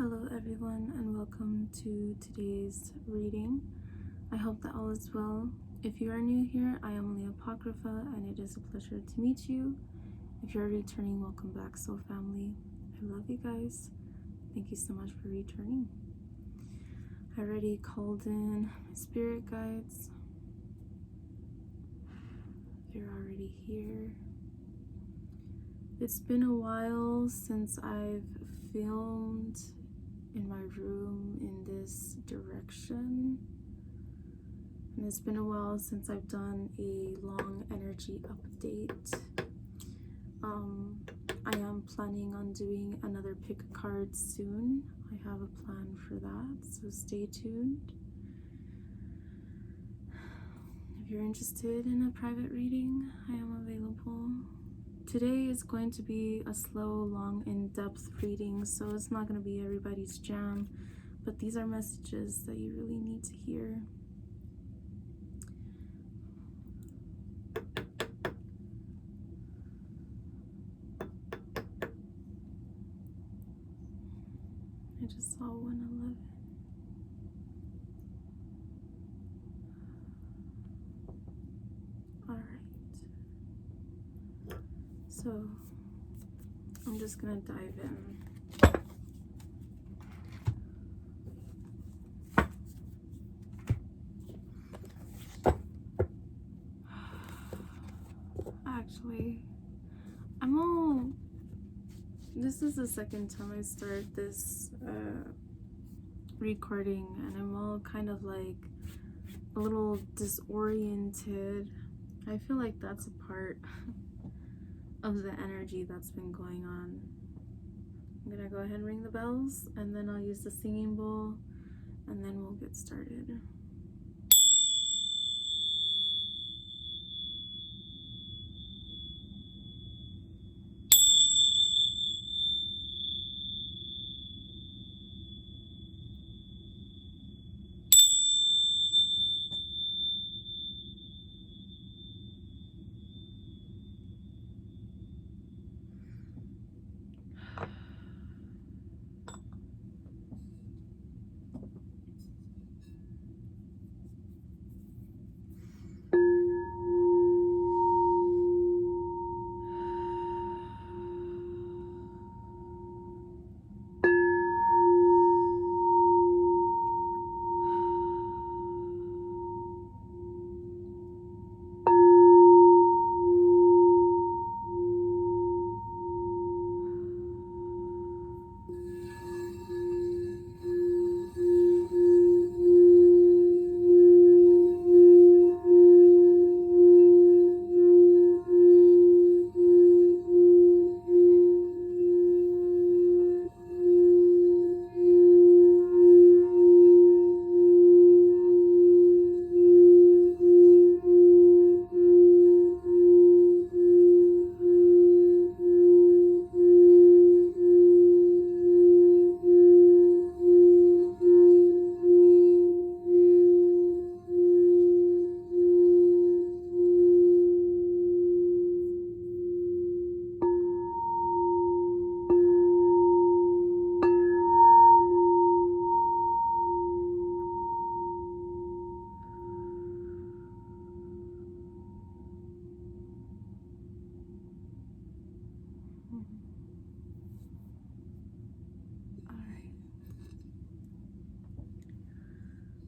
Hello everyone and welcome to today's reading. I hope that all is well. If you are new here, I am LeeApocrypha and it is a pleasure to meet you. If you're returning, welcome back, soul family. I love you guys. Thank you so much for returning. I already called in my spirit guides. They're already here. It's been a while since I've filmed in my room in this direction, and it's been a while since I've done a long energy update. I am planning on doing another pick a card soon. I have a plan for that, so stay tuned. If you're interested in a private reading, I am available. Today is going to be a slow, long, in-depth reading, so it's not going to be everybody's jam, but these are messages that you really need to hear. I just saw 111. Alright. So, I'm just going to dive in. Actually, this is the second time I start this recording, and I'm all kind of like a little disoriented. I feel like that's a part of the energy that's been going on. I'm gonna go ahead and ring the bells, and then I'll use the singing bowl, and then we'll get started.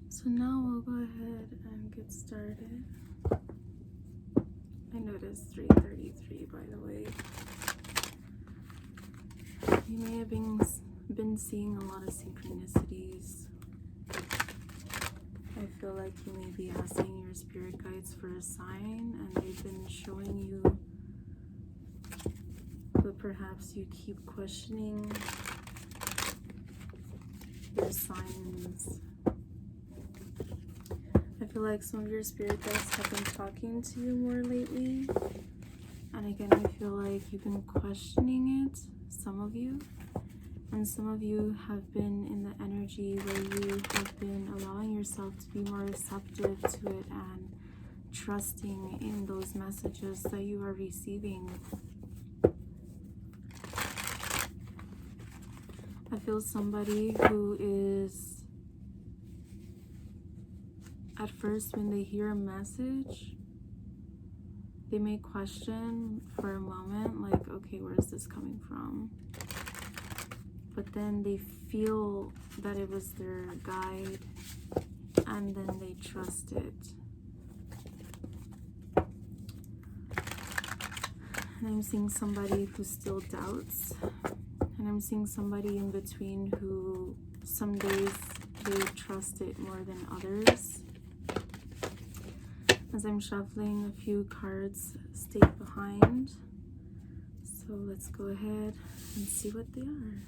So now we'll go ahead and get started. I noticed 3:33, by the way. You may have been seeing a lot of synchronicities. I feel like you may be asking your spirit guides for a sign, and they've been showing you, but perhaps you keep questioning your signs. I feel like some of your spirit guides have been talking to you more lately, and again, I feel like you've been questioning it, some of you, and some of you have been in the energy where you have been allowing yourself to be more receptive to it and trusting in those messages that you are receiving. I feel somebody who is, at first when they hear a message, they may question for a moment, like, okay, where is this coming from? But then they feel that it was their guide, and then they trust it. And I'm seeing somebody who still doubts, and I'm seeing somebody in between who some days they trust it more than others. As I'm shuffling, a few cards stayed behind. So let's go ahead and see what they are.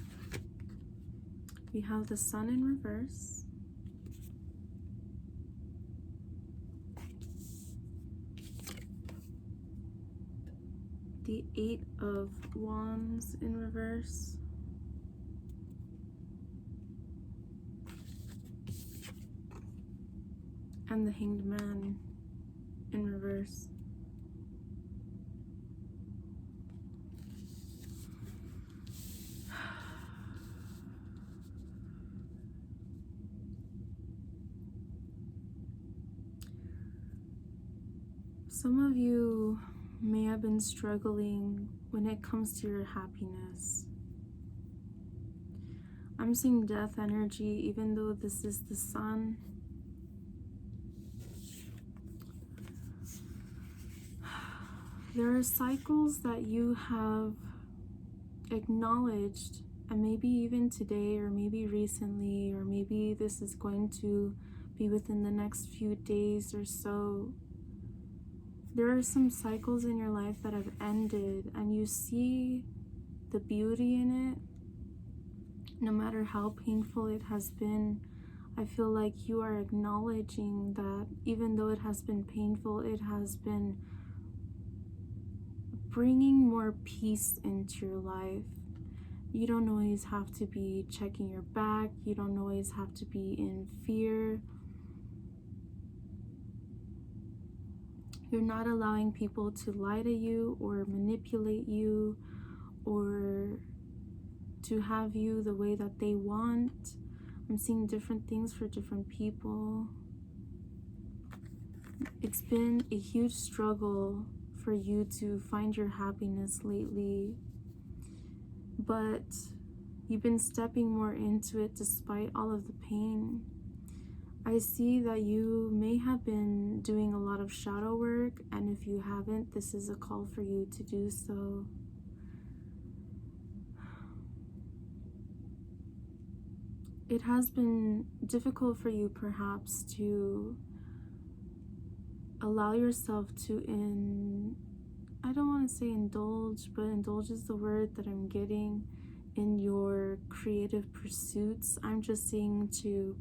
We have the Sun in reverse. The Eight of Wands in reverse. And the Hanged Man in reverse. Some of you may have been struggling when it comes to your happiness. I'm seeing death energy, even though this is the Sun. There are cycles that you have acknowledged, and maybe even today, or maybe recently, or maybe this is going to be within the next few days or so. There are some cycles in your life that have ended, and you see the beauty in it. No matter how painful it has been, I feel like you are acknowledging that even though it has been painful, it has been bringing more peace into your life. You don't always have to be checking your back. You don't always have to be in fear. You're not allowing people to lie to you or manipulate you or to have you the way that they want. I'm seeing different things for different people. It's been a huge struggle for you to find your happiness lately, but you've been stepping more into it despite all of the pain. I see that you may have been doing a lot of shadow work, and if you haven't, this is a call for you to do so. It has been difficult for you perhaps to allow yourself to I don't want to say indulge, but indulge is the word that I'm getting, in your creative pursuits. I'm just seeing to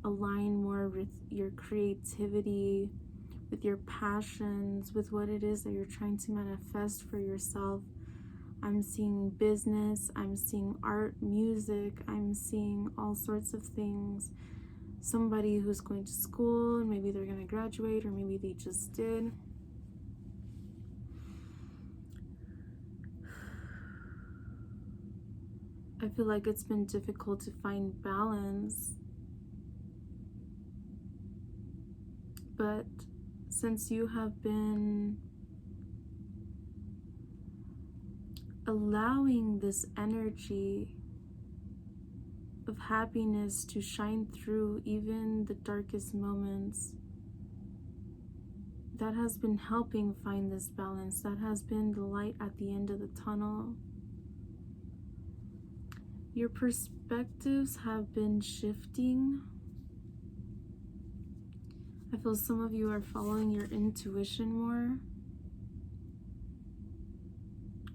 align more with your creativity, with your passions, with what it is that you're trying to manifest for yourself. I'm seeing business, I'm seeing art, music, I'm seeing all sorts of things. Somebody who's going to school, and maybe they're going to graduate, or maybe they just did. I feel like it's been difficult to find balance, but since you have been allowing this energy of happiness to shine through even the darkest moments, that has been helping find this balance. That has been the light at the end of the tunnel. Your perspectives have been shifting. I feel some of you are following your intuition more,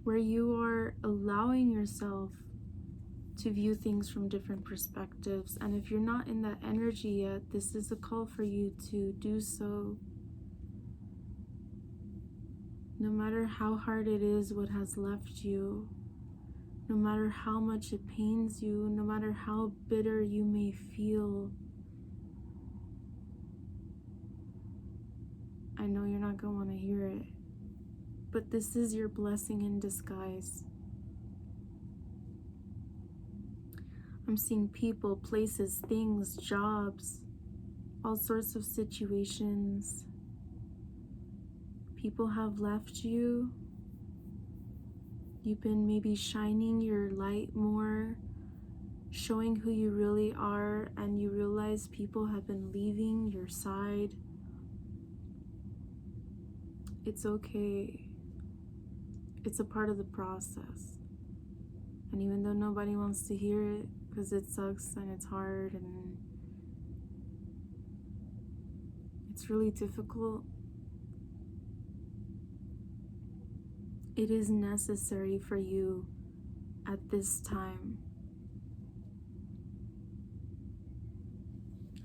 where you are allowing yourself to view things from different perspectives. And if you're not in that energy yet, this is a call for you to do so. No matter how hard it is what has left you, no matter how much it pains you, no matter how bitter you may feel, I know you're not going to want to hear it, but this is your blessing in disguise. I'm seeing people, places, things, jobs, all sorts of situations. People have left you. You've been maybe shining your light more, showing who you really are, and you realize people have been leaving your side. It's okay. It's a part of the process. And even though nobody wants to hear it, because it sucks and it's hard and it's really difficult, it is necessary for you at this time.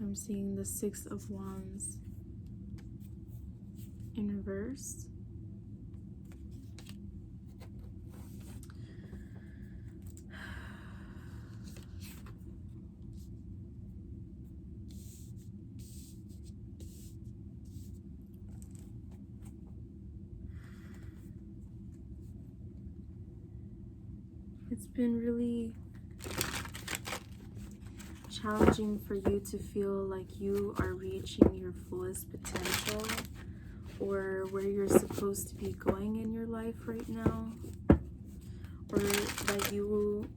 I'm seeing the Six of Wands in reverse. It's been really challenging for you to feel like you are reaching your fullest potential or where you're supposed to be going in your life right now, or that you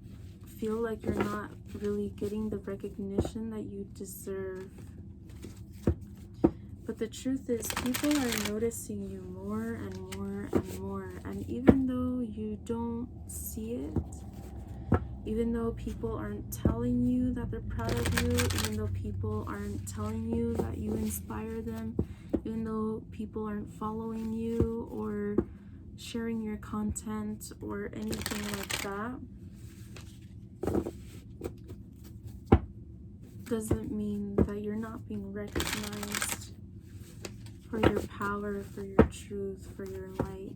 feel like you're not really getting the recognition that you deserve. But the truth is, people are noticing you more and more and more, and even though you don't see it, even though people aren't telling you that they're proud of you, even though people aren't telling you that you inspire them, even though people aren't following you or sharing your content or anything like that, doesn't mean that you're not being recognized for your power, for your truth, for your light.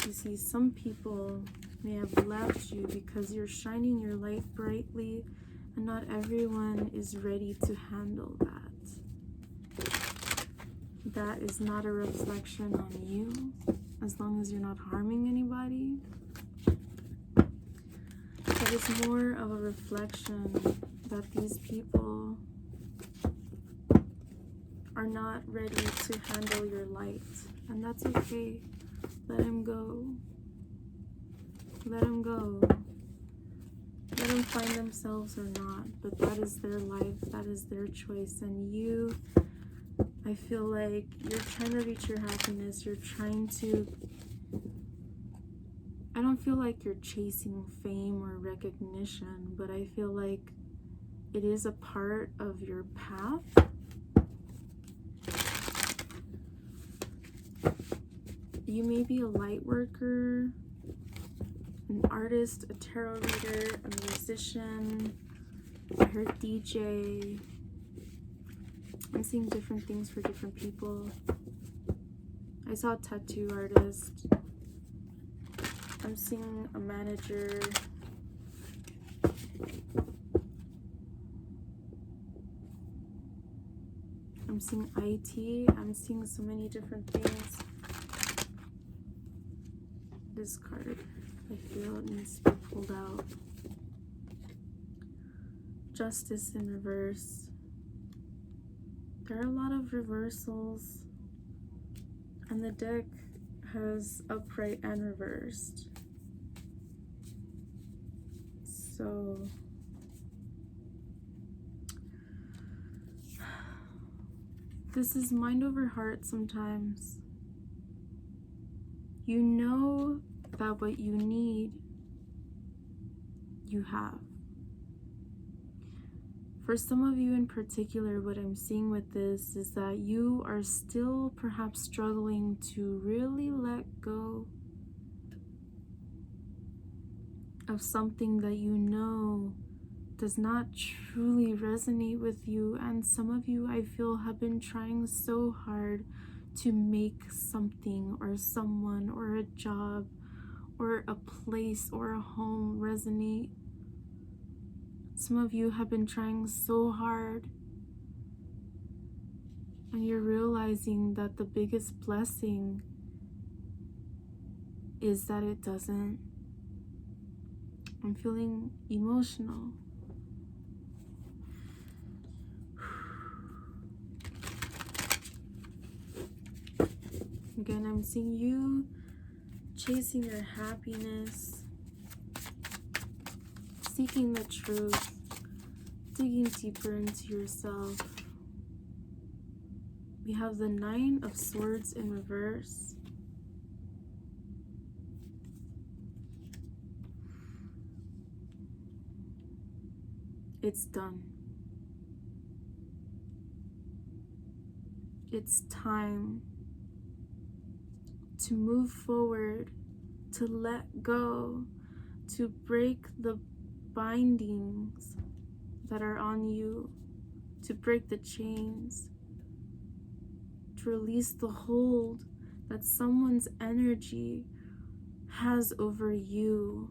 You see, some people may have left you because you're shining your light brightly, and not everyone is ready to handle that. That is not a reflection on you, as long as you're not harming anybody. But it's more of a reflection that these people are not ready to handle your light, and that's okay. Let them go. Let them go. Let them find themselves or not, but that is their life, that is their choice. And you, I feel like you're trying to reach your happiness, you're trying to, I don't feel like you're chasing fame or recognition, but I feel like it is a part of your path. You may be a light worker, an artist, a tarot reader, a musician, I heard DJ. I'm seeing different things for different people. I saw a tattoo artist. I'm seeing a manager. I'm seeing IT. I'm seeing so many different things. This card, I feel it needs to be pulled out. Justice in reverse. There are a lot of reversals, and the deck has upright and reversed. So this is mind over heart sometimes. You know that what you need, you have. For some of you in particular, what I'm seeing with this is that you are still perhaps struggling to really let go of something that you know does not truly resonate with you. And some of you, I feel, have been trying so hard to make something or someone or a job or a place or a home resonate. Some of you have been trying so hard, and you're realizing that the biggest blessing is that it doesn't. I'm feeling emotional. Again, I'm seeing you chasing your happiness, seeking the truth, digging deeper into yourself. We have the 9 of Swords in reverse. It's done. It's time to move forward, to let go, to break the bindings that are on you, to break the chains, to release the hold that someone's energy has over you.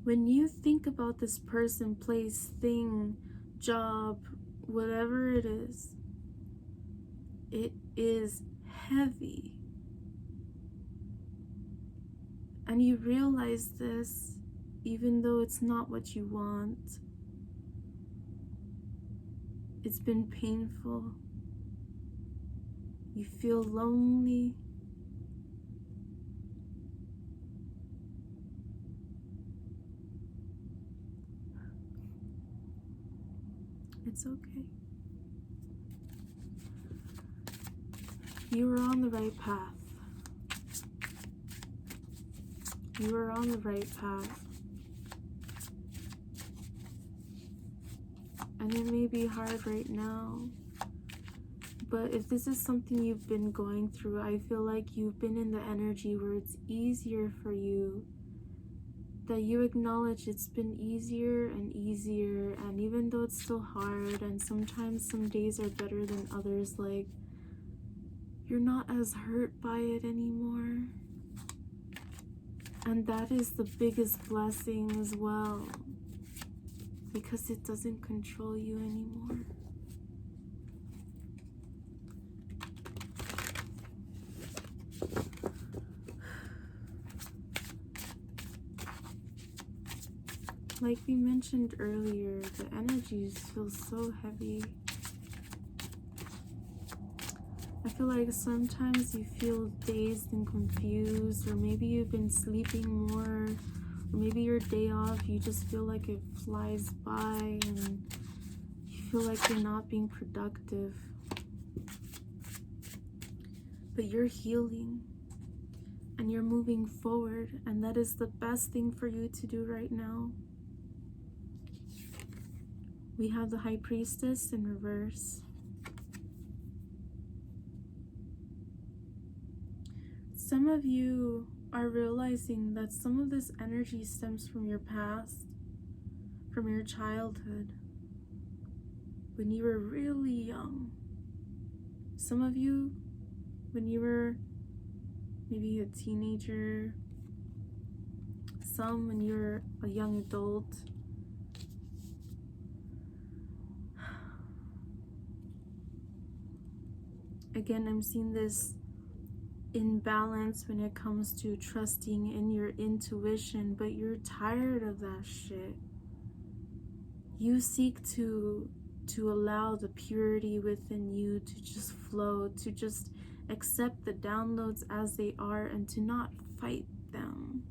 When you think about this person, place, thing, job, whatever it is heavy. And you realize this even though it's not what you want. It's been painful. You feel lonely. It's okay. You are on the right path. You are on the right path. And it may be hard right now, but if this is something you've been going through, I feel like you've been in the energy where it's easier for you, that you acknowledge it's been easier and easier, and even though it's still hard, and sometimes some days are better than others, like, you're not as hurt by it anymore. And that is the biggest blessing as well, because it doesn't control you anymore. Like we mentioned earlier, the energies feel so heavy. I feel like sometimes you feel dazed and confused, or maybe you've been sleeping more, or maybe your day off, you just feel like it flies by and you feel like you're not being productive. But you're healing and you're moving forward, and that is the best thing for you to do right now. We have the High Priestess in reverse. Some of you are realizing that some of this energy stems from your past, from your childhood, when you were really young. Some of you, when you were maybe a teenager, some when you were a young adult. Again, I'm seeing this imbalance when it comes to trusting in your intuition, but you're tired of that shit. You seek to allow the purity within you to just flow, to just accept the downloads as they are, and to not fight them,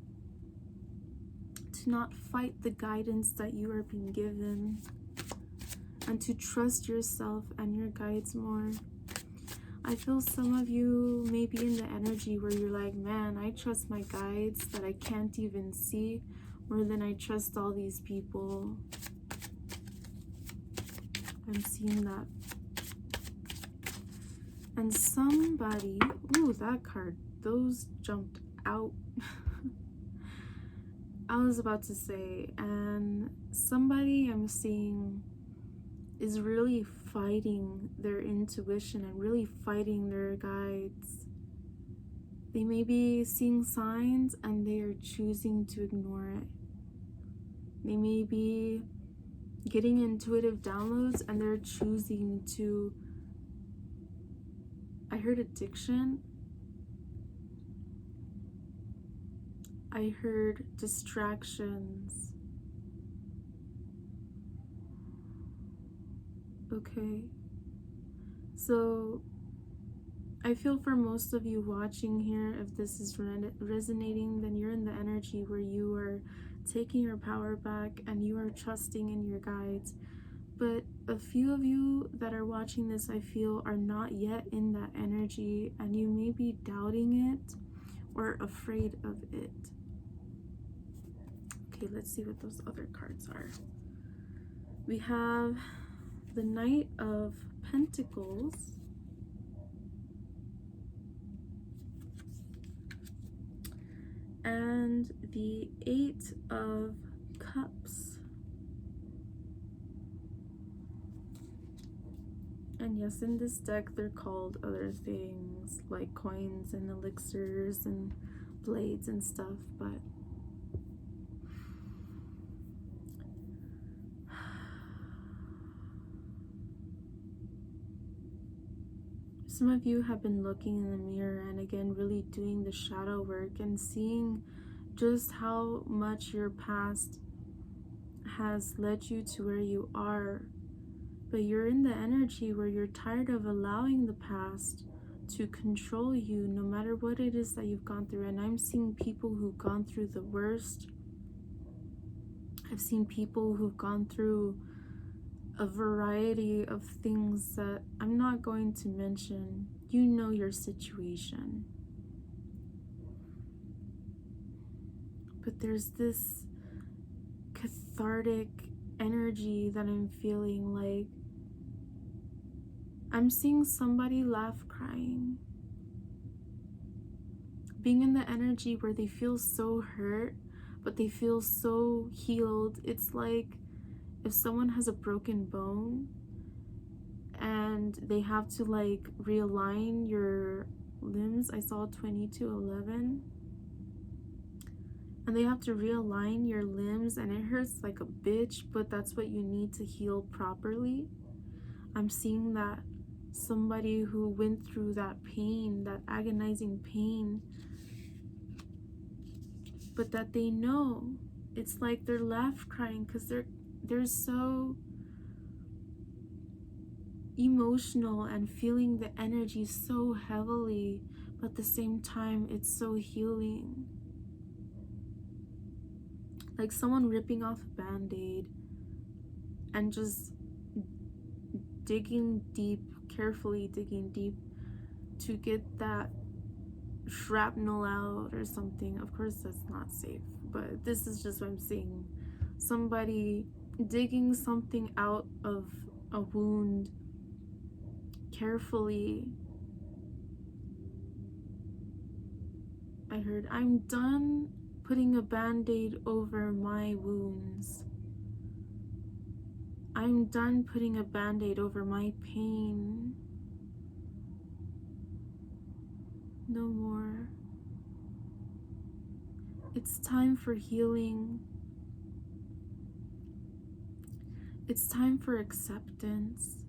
to not fight the guidance that you are being given, and to trust yourself and your guides more. I feel some of you may be in the energy where you're like, man, I trust my guides that I can't even see more than I trust all these people. I'm seeing that. And somebody, ooh, that card, those jumped out. I was about to say, and somebody I'm seeing is really fighting their intuition and really fighting their guides. They may be seeing signs and they are choosing to ignore it. They may be getting intuitive downloads and they're choosing to, I heard addiction, I heard distractions. Okay. So I feel for most of you watching here, if this is resonating, then you're in the energy where you are taking your power back and you are trusting in your guides. But a few of you that are watching this, I feel, are not yet in that energy, and you may be doubting it or afraid of it. Okay, let's see what those other cards are. We have the Knight of Pentacles, and the Eight of Cups. And yes, in this deck, they're called other things like coins and elixirs and blades and stuff, but some of you have been looking in the mirror and again really doing the shadow work and seeing just how much your past has led you to where you are. But you're in the energy where you're tired of allowing the past to control you no matter what it is that you've gone through. And I'm seeing people who've gone through the worst. I've seen people who've gone through a variety of things that I'm not going to mention. You know your situation. But there's this cathartic energy that I'm feeling. Like I'm seeing somebody laugh crying. Being in the energy where they feel so hurt, but they feel so healed. It's like if someone has a broken bone and they have to like realign your limbs. I saw 2211. And they have to realign your limbs and it hurts like a bitch, but that's what you need to heal properly. I'm seeing that somebody who went through that pain, that agonizing pain, but that they know. It's like they're laugh crying because they're so emotional and feeling the energy so heavily, but at the same time it's so healing. Like someone ripping off a band-aid and just digging deep, carefully digging deep to get that shrapnel out or something. Of course that's not safe, but this is just what I'm seeing. Somebody digging something out of a wound carefully. I heard, I'm done putting a band-aid over my wounds. I'm done putting a band-aid over my pain. No more. It's time for healing. It's time for acceptance.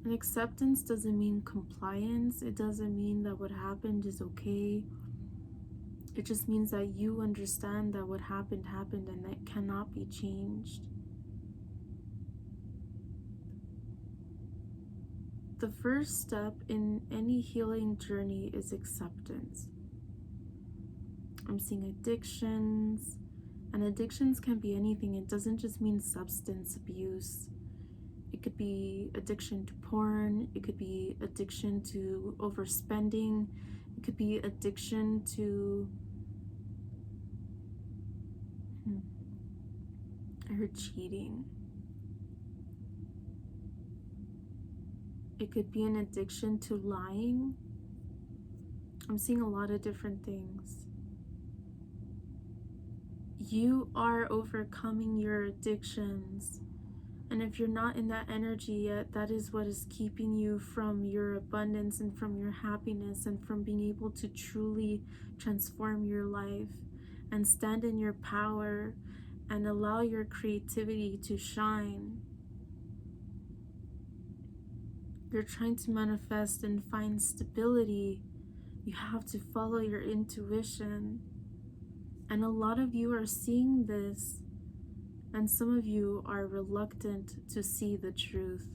And acceptance doesn't mean compliance. It doesn't mean that what happened is okay. It just means that you understand that what happened happened and that cannot be changed. The first step in any healing journey is acceptance. I'm seeing addictions, and addictions can be anything. It doesn't just mean substance abuse. It could be addiction to porn. It could be addiction to overspending. It could be addiction to I heard cheating. It could be an addiction to lying. I'm seeing a lot of different things. You are overcoming your addictions. And if you're not in that energy yet, that is what is keeping you from your abundance and from your happiness and from being able to truly transform your life and stand in your power and allow your creativity to shine. You're trying to manifest and find stability. You have to follow your intuition. And a lot of you are seeing this, and some of you are reluctant to see the truth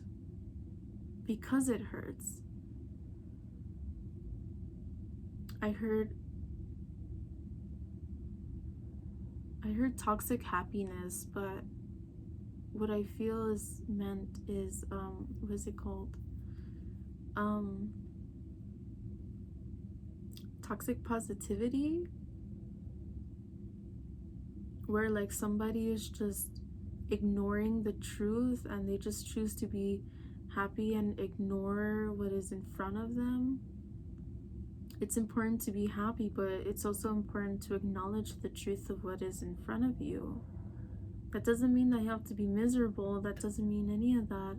because it hurts. I heard toxic happiness, but what I feel is meant is what is it called? Toxic positivity, where like somebody is just ignoring the truth and they just choose to be happy and ignore what is in front of them. It's important to be happy, but it's also important to acknowledge the truth of what is in front of you. That doesn't mean that you have to be miserable. That doesn't mean any of that.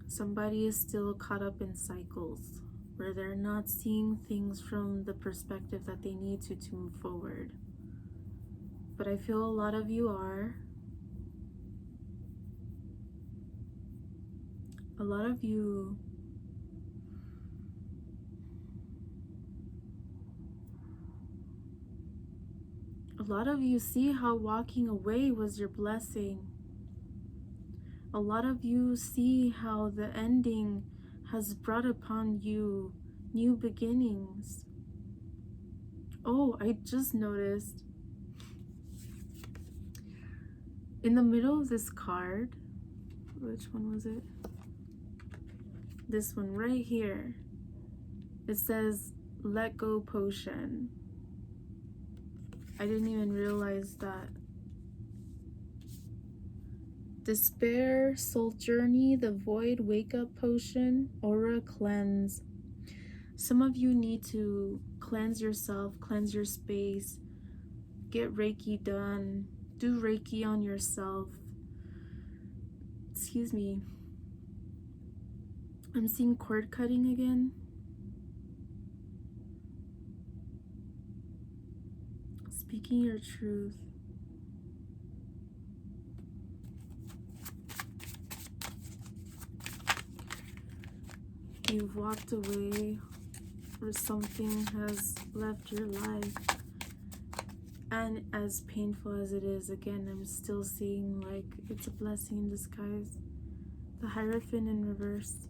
Somebody is still caught up in cycles where they're not seeing things from the perspective that they need to move forward. But I feel a lot of you are. A lot of you see how walking away was your blessing. A lot of you see how the ending has brought upon you new beginnings. Oh, I just noticed in the middle of this card, which one was it? This one right here. It says, let go potion. I didn't even realize that. Despair, soul journey, the void, wake up potion, aura cleanse. Some of you need to cleanse yourself, cleanse your space, get Reiki done, do Reiki on yourself. Excuse me. I'm seeing cord cutting again. Speaking your truth. You've walked away, or something has left your life. And as painful as it is, again, I'm still seeing like it's a blessing in disguise. The Hierophant in reverse.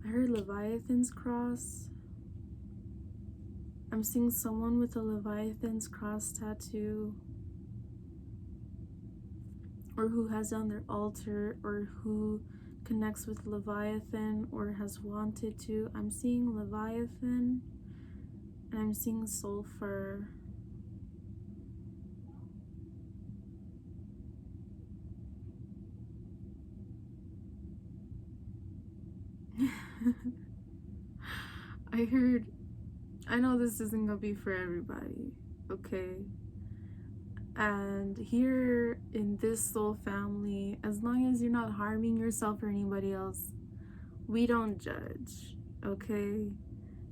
I heard Leviathan's cross. I'm seeing someone with a Leviathan's cross tattoo, or who has on their altar, or who connects with Leviathan or has wanted to. I'm seeing Leviathan, and I'm seeing sulfur. I know this isn't gonna be for everybody, okay? And here in this soul family, as long as you're not harming yourself or anybody else, we don't judge, okay?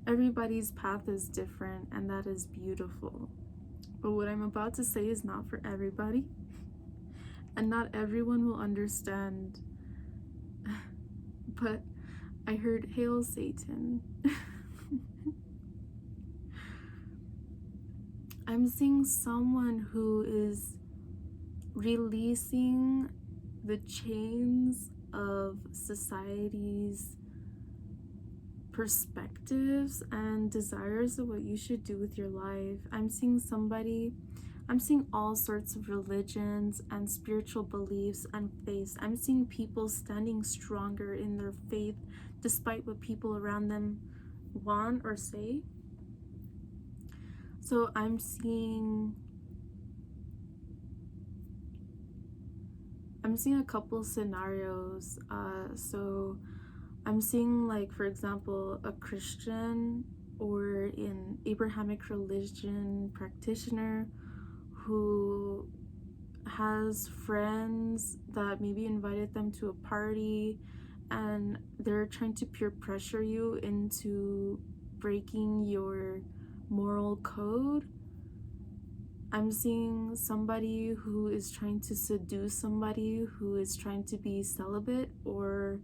Everybody's path is different, and that is beautiful. But what I'm about to say is not for everybody, and not everyone will understand. But I heard, hail Satan. I'm seeing someone who is releasing the chains of society's perspectives and desires of what you should do with your life. I'm seeing all sorts of religions and spiritual beliefs and faiths. I'm seeing people standing stronger in their faith despite what people around them want or say. So I'm seeing a couple scenarios. So I'm seeing, like, for example, a Christian or an Abrahamic religion practitioner who has friends that maybe invited them to a party, and they're trying to peer pressure you into breaking your moral code. I'm seeing somebody who is trying to seduce somebody who is trying to be celibate, or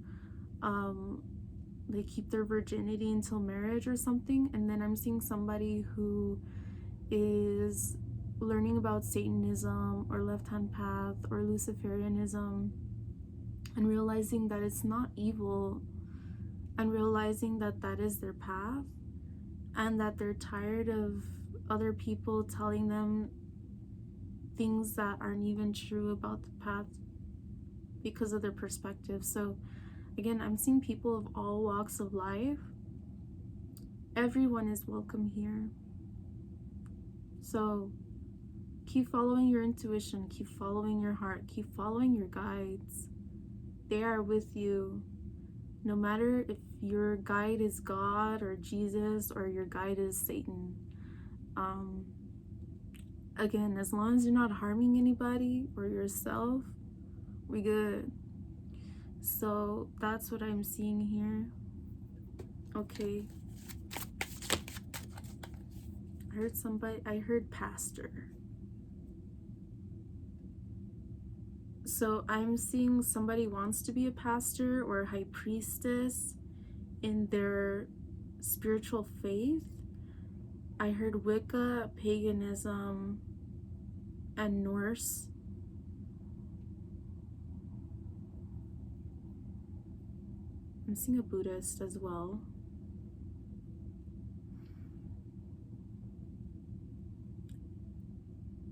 they keep their virginity until marriage or something. And then I'm seeing somebody who is learning about Satanism or left-hand path or Luciferianism, and realizing that it's not evil, and realizing that that is their path, and that they're tired of other people telling them things that aren't even true about the path because of their perspective. So again, I'm seeing people of all walks of life. Everyone is welcome here. So keep following your intuition, keep following your heart, keep following your guides. They are with you. No matter if your guide is God or Jesus or your guide is Satan. Again, as long as you're not harming anybody or yourself, we good. So that's what I'm seeing here. Okay. I heard pastor. So I'm seeing somebody wants to be a pastor or a high priestess in their spiritual faith. I heard Wicca, paganism, and Norse. I'm seeing a Buddhist as well.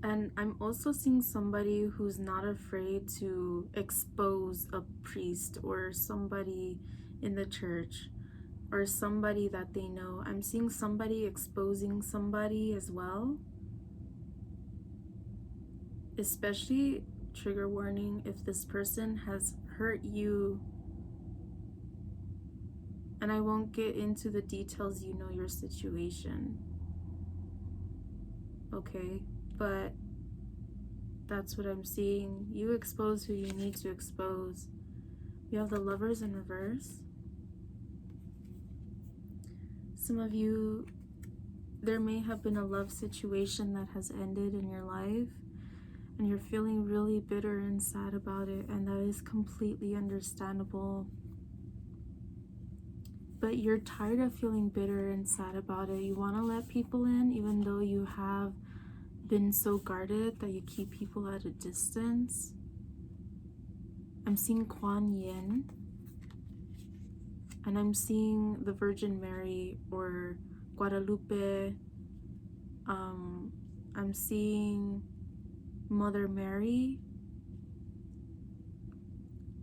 And I'm also seeing somebody who's not afraid to expose a priest or somebody in the church or somebody that they know. I'm seeing somebody exposing somebody as well. Especially, trigger warning, if this person has hurt you. And I won't get into the details, you know your situation. Okay? But that's what I'm seeing. You expose who you need to expose. We have the Lovers in reverse. Some of you, there may have been a love situation that has ended in your life, and you're feeling really bitter and sad about it, and that is completely understandable. But you're tired of feeling bitter and sad about it. You want to let people in, even though you have been so guarded that you keep people at a distance. I'm seeing Kuan Yin, and I'm seeing the Virgin Mary or Guadalupe. I'm seeing Mother Mary,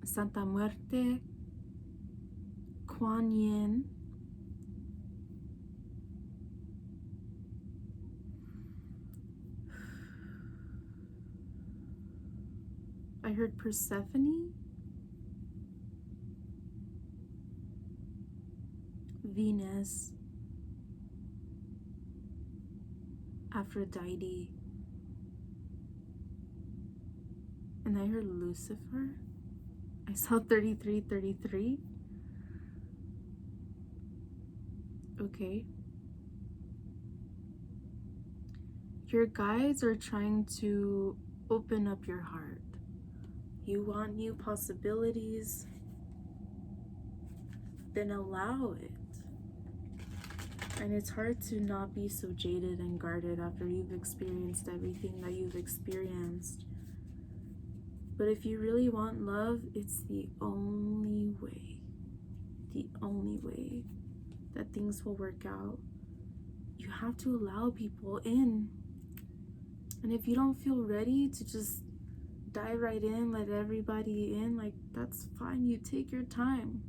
Santa Muerte, Kuan Yin, I heard Persephone, Venus, Aphrodite, and I heard Lucifer. I saw 3333. Okay. Your guides are trying to open up your heart. You want new possibilities, then allow it. And it's hard to not be so jaded and guarded after you've experienced everything that you've experienced. But if you really want love, it's the only way that things will work out. You have to allow people in. And if you don't feel ready to just dive right in, let everybody in, like, that's fine. You take your time.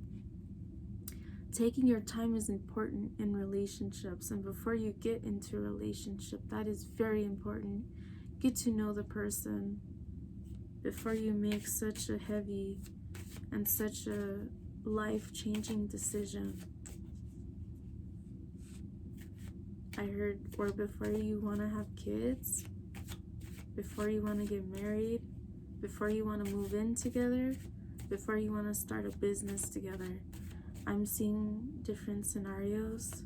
Taking your time is important in relationships, and before you get into a relationship, that is very important. Get to know the person before you make such a heavy and such a life-changing decision. I heard, or before you want to have kids, before you want to get married, before you want to move in together, before you want to start a business together. I'm seeing different scenarios,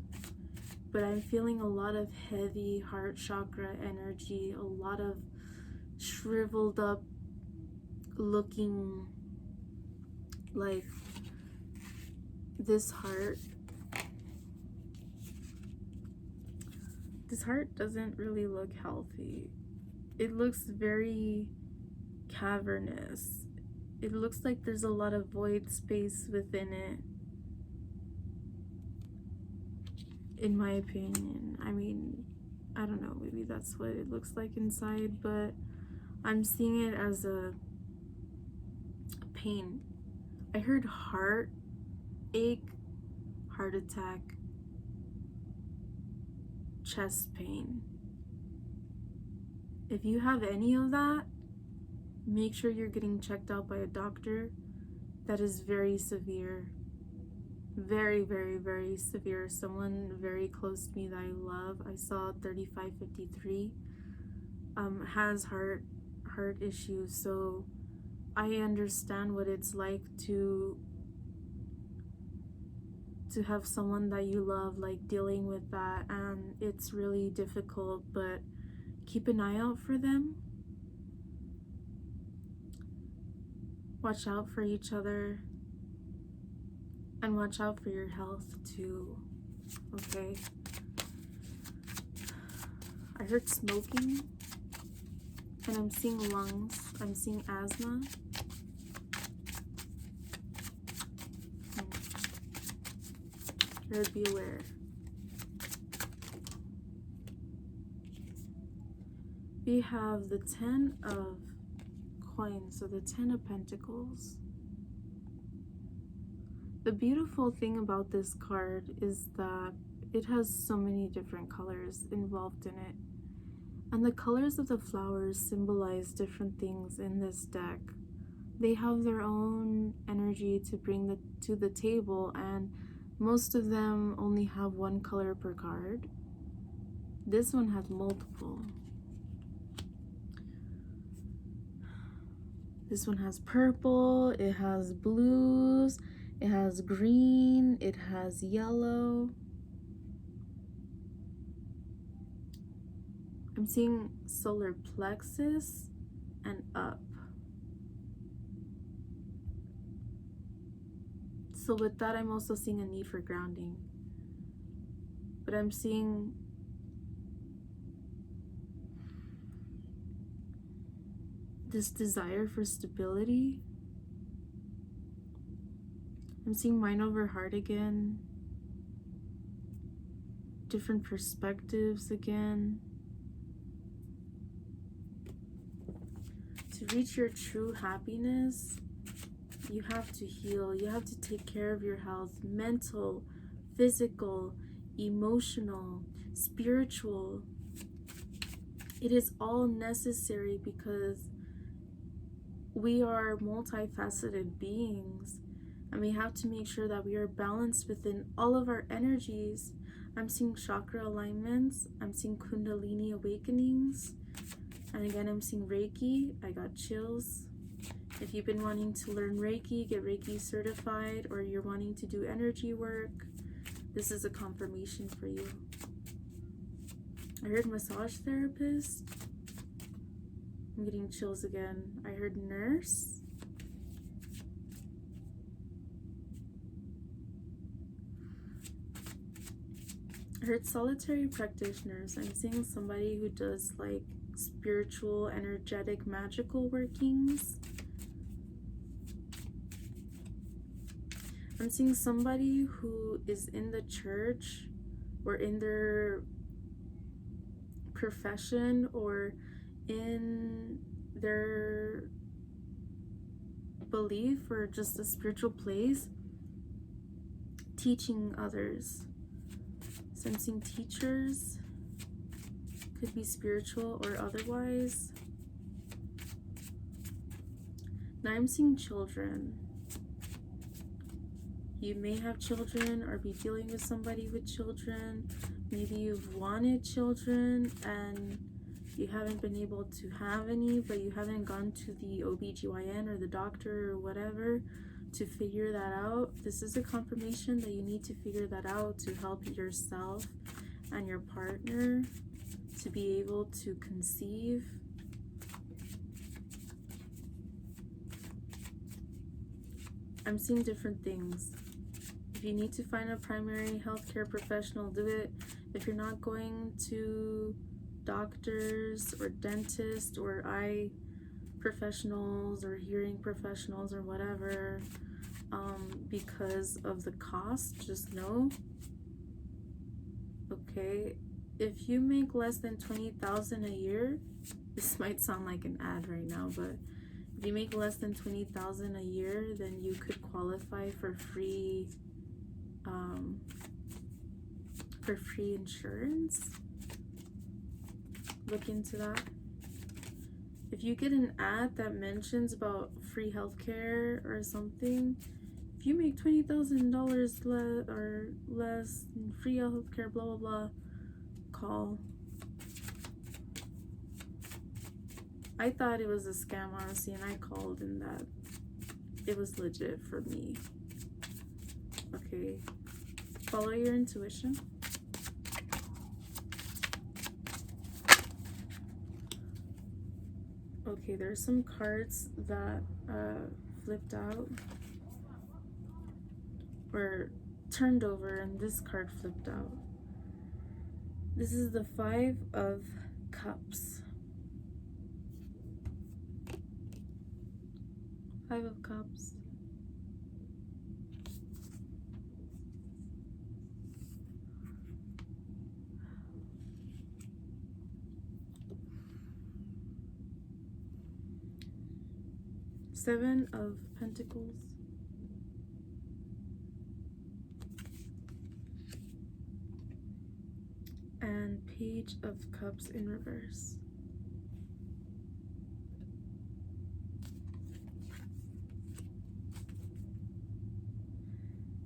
but I'm feeling a lot of heavy heart chakra energy, a lot of shriveled up looking, like this heart doesn't really look healthy. It looks very cavernous. It looks like there's a lot of void space within it, in my opinion. I mean, I don't know, maybe that's what it looks like inside, but I'm seeing it as a pain. I heard heart ache, heart attack, chest pain. If you have any of that, make sure you're getting checked out by a doctor. That is very severe. Very, very, very severe. Someone very close to me that I love, I saw 3553, has heart issues, so I understand what it's like to have someone that you love like dealing with that, and it's really difficult, but keep an eye out for them. Watch out for each other, and watch out for your health too, okay? I heard smoking, and I'm seeing lungs, I'm seeing asthma. I heard be aware. We have the 10 of coins, so the 10 of pentacles. The beautiful thing about this card is that it has so many different colors involved in it. And the colors of the flowers symbolize different things in this deck. They have their own energy to bring to the table, and most of them only have one color per card. This one has multiple. This one has purple, it has blues, it has green, it has yellow. I'm seeing solar plexus and up. So with that, I'm also seeing a need for grounding. But I'm seeing this desire for stability. I'm seeing mind over heart again. Different perspectives again. To reach your true happiness, you have to heal. You have to take care of your health, mental, physical, emotional, spiritual. It is all necessary because we are multifaceted beings, and we have to make sure that we are balanced within all of our energies. I'm seeing chakra alignments. I'm seeing Kundalini awakenings. And again, I'm seeing Reiki. I got chills. If you've been wanting to learn Reiki, get Reiki certified, or you're wanting to do energy work, this is a confirmation for you. I heard massage therapist. I'm getting chills again. I heard nurse. I heard solitary practitioners. I'm seeing somebody who does like spiritual, energetic, magical workings. I'm seeing somebody who is in the church or in their profession or in their belief or just a spiritual place, teaching others. So I'm seeing teachers, could be spiritual or otherwise. Now I'm seeing children. You may have children or be dealing with somebody with children. Maybe you've wanted children and you haven't been able to have any, but you haven't gone to the OBGYN or the doctor or whatever to figure that out. This is a confirmation that you need to figure that out to help yourself and your partner to be able to conceive. I'm seeing different things. If you need to find a primary healthcare professional, do it. If you're not going to doctors or dentists or eye professionals or hearing professionals or whatever, because of the cost, just know, okay, if you make less than $20,000 a year, this might sound like an ad right now, but if you make less than $20,000 a year, then you could qualify for free insurance. Look into that. If you get an ad that mentions about free healthcare or something, if you make $20,000 or less, free healthcare, blah blah blah, call. I thought it was a scam, honestly, and I called, and that it was legit for me. Okay, follow your intuition. Okay, there's some cards that flipped out or turned over, and this card flipped out. This is the 5 of Cups. 5 of Cups. Seven of Pentacles. And Page of Cups in reverse.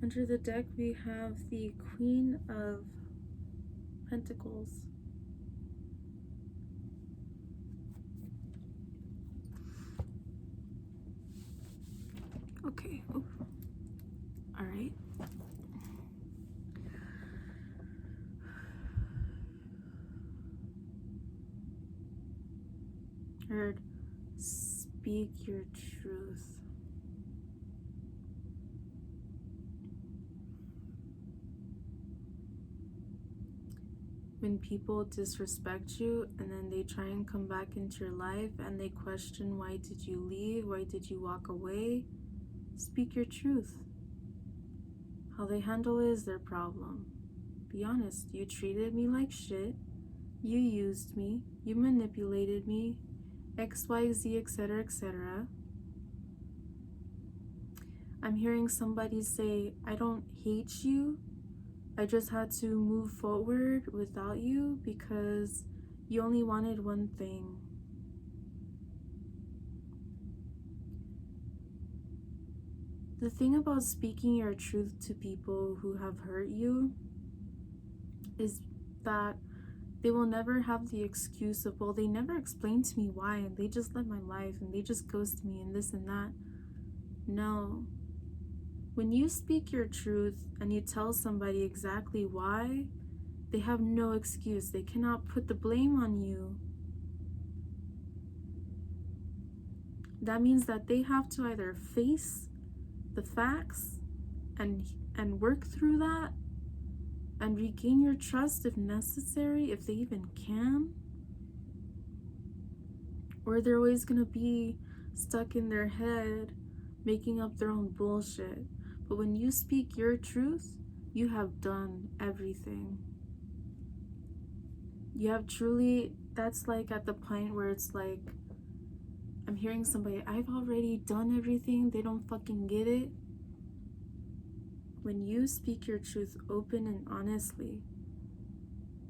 Under the deck, we have the Queen of Pentacles. Okay. Oh. All right. Heard, speak your truth. When people disrespect you and then they try and come back into your life and they question, why did you leave? Why did you walk away? Speak your truth. How they handle it is their problem. Be honest. You treated me like shit. You used me. You manipulated me. XYZ, etc., etc. I'm hearing somebody say, I don't hate you. I just had to move forward without you because you only wanted one thing. The thing about speaking your truth to people who have hurt you is that they will never have the excuse of, well, they never explained to me why, and they just led my life, and they just ghosted me, and this and that. No. When you speak your truth and you tell somebody exactly why, they have no excuse. They cannot put the blame on you. That means that they have to either face the facts and work through that and regain your trust if necessary, if they even can, or they're always going to be stuck in their head making up their own bullshit. But when you speak your truth, you have done everything. You have truly, that's like at the point where it's like, I'm hearing somebody, I've already done everything, they don't fucking get it. When you speak your truth open and honestly,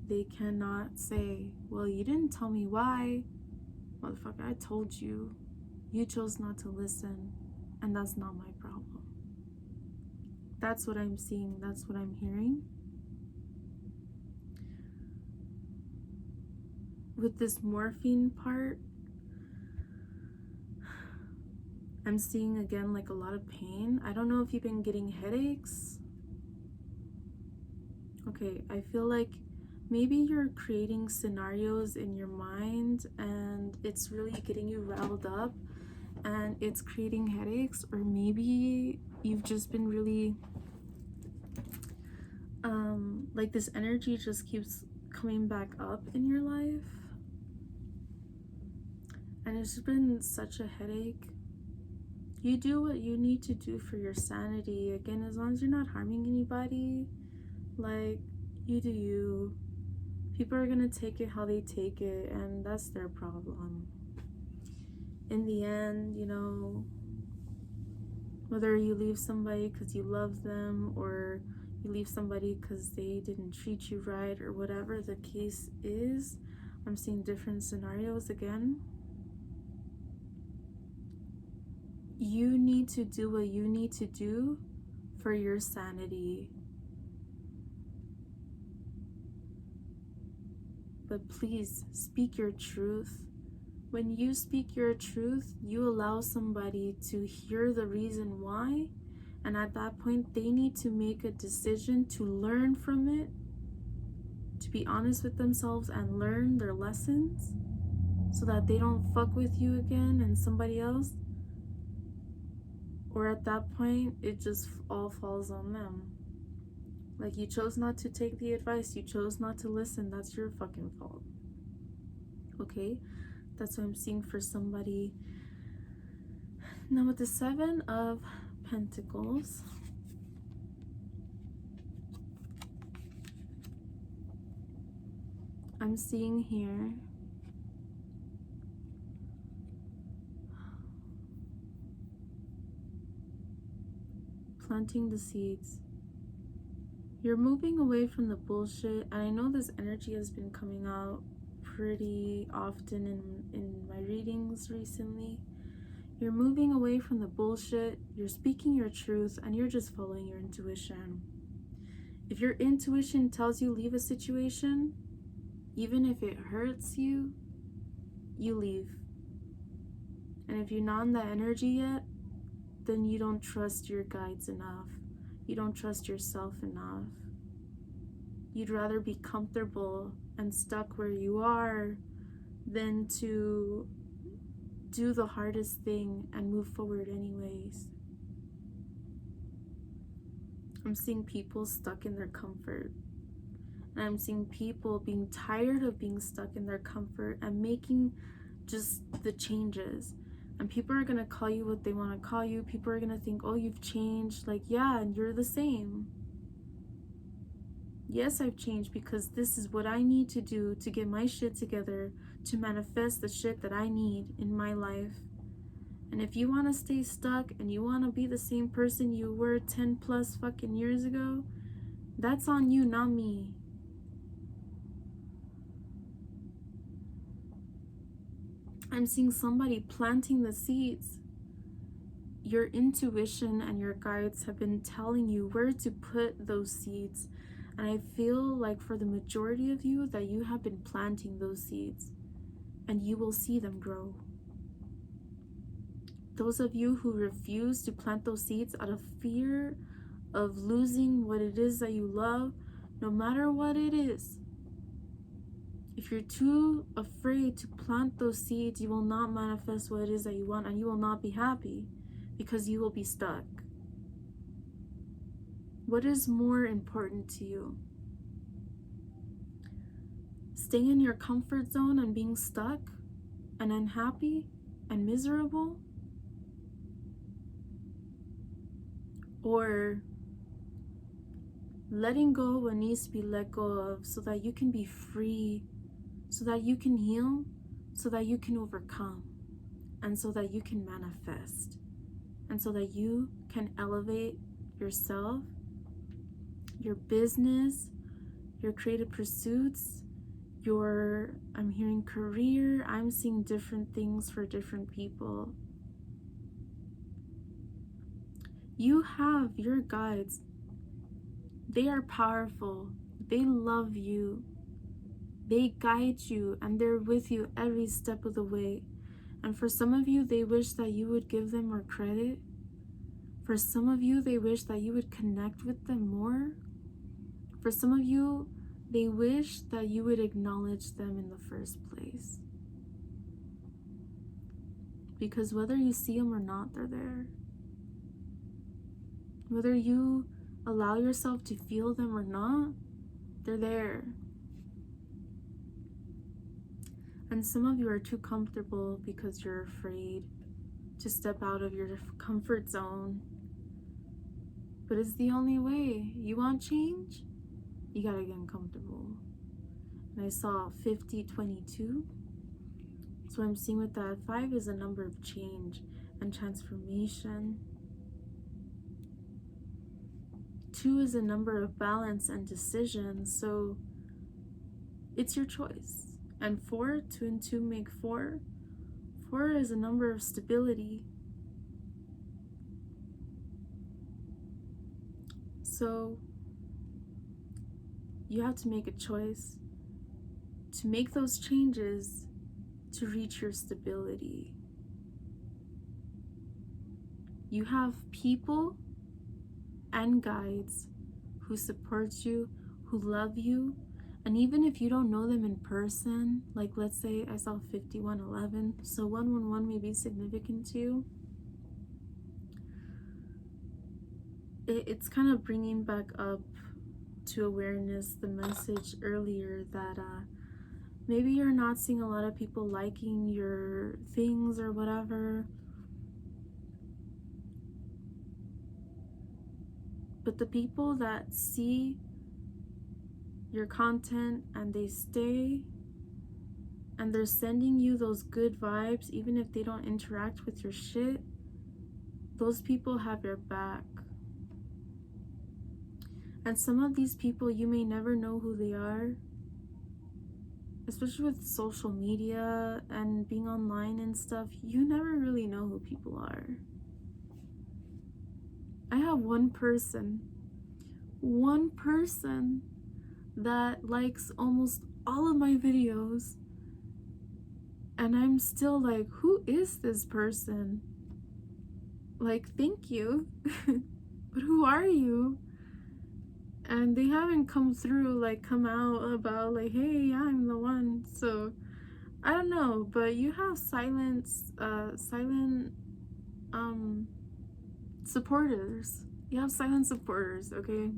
they cannot say, well, you didn't tell me why. Motherfucker, I told you. You chose not to listen, and that's not my problem. That's what I'm seeing. That's what I'm hearing. With this morphine part, I'm seeing again like a lot of pain. I don't know if you've been getting headaches. Okay, I feel like maybe you're creating scenarios in your mind and it's really getting you riled up and it's creating headaches, or maybe you've just been really like this energy just keeps coming back up in your life and it's been such a headache. You do what you need to do for your sanity. Again, as long as you're not harming anybody, like, you do you. People are gonna take it how they take it, and that's their problem. In the end, you know, whether you leave somebody because you love them or you leave somebody because they didn't treat you right or whatever the case is, I'm seeing different scenarios again. You need to do what you need to do for your sanity. But please speak your truth. When you speak your truth, you allow somebody to hear the reason why, and at that point they need to make a decision to learn from it, to be honest with themselves and learn their lessons so that they don't fuck with you again and somebody else. Or at that point, it just all falls on them. Like, you chose not to take the advice, you chose not to listen, that's your fucking fault. Okay? That's what I'm seeing for somebody. Now with the 7 of Pentacles, I'm seeing here planting the seeds. You're moving away from the bullshit, and I know this energy has been coming out pretty often in my readings recently. You're moving away from the bullshit, you're speaking your truth, and you're just following your intuition. If your intuition tells you leave a situation, even if it hurts you, you leave. And if you're not in that energy yet, then you don't trust your guides enough. You don't trust yourself enough. You'd rather be comfortable and stuck where you are than to do the hardest thing and move forward anyways. I'm seeing people stuck in their comfort. And I'm seeing people being tired of being stuck in their comfort and making just the changes. And people are going to call you what they want to call you. People are going to think, oh, you've changed. Like, yeah, and you're the same. Yes, I've changed because this is what I need to do to get my shit together, to manifest the shit that I need in my life. And if you want to stay stuck and you want to be the same person you were 10 plus fucking years ago, that's on you, not me. I'm seeing somebody planting the seeds. Your intuition and your guides have been telling you where to put those seeds. And I feel like for the majority of you that you have been planting those seeds and you will see them grow. Those of you who refuse to plant those seeds out of fear of losing what it is that you love, no matter what it is, if you're too afraid to plant those seeds, you will not manifest what it is that you want, and you will not be happy because you will be stuck. What is more important to you? Staying in your comfort zone and being stuck and unhappy and miserable? Or letting go what needs to be let go of so that you can be free, so that you can heal, so that you can overcome, and so that you can manifest, and so that you can elevate yourself, your business, your creative pursuits, your, I'm hearing career, I'm seeing different things for different people. You have your guides. They are powerful. They love you. They guide you and they're with you every step of the way. And for some of you, they wish that you would give them more credit. For some of you, they wish that you would connect with them more. For some of you, They wish that you would acknowledge them in the first place. Because whether you see them or not, they're there. Whether you allow yourself to feel them or not, they're there. And some of you are too comfortable because you're afraid to step out of your comfort zone. But it's the only way. You want change? You gotta get uncomfortable. And I saw 50-22. So I'm seeing with that, 5 is a number of change and transformation. 2 is a number of balance and decision. So it's your choice. And 4, 2 and 2 make 4. 4 is a number of stability. So you have to make a choice to make those changes to reach your stability. You have people and guides who support you, who love you, and even if you don't know them in person, like let's say I saw 5111, so 111 may be significant to you. It's kind of bringing back up to awareness the message earlier that maybe you're not seeing a lot of people liking your things or whatever, but the people that see your content and they stay and they're sending you those good vibes, even if they don't interact with your shit, those people have your back. And some of these people, you may never know who they are, especially with social media and being online and stuff. You never really know who people are. I have one person that likes almost all of my videos, and I'm still like, who is this person? Like, thank you. But who are you? And they haven't come out about like, hey, I'm the one. So I don't know, but you have silent supporters. You have silent supporters, okay?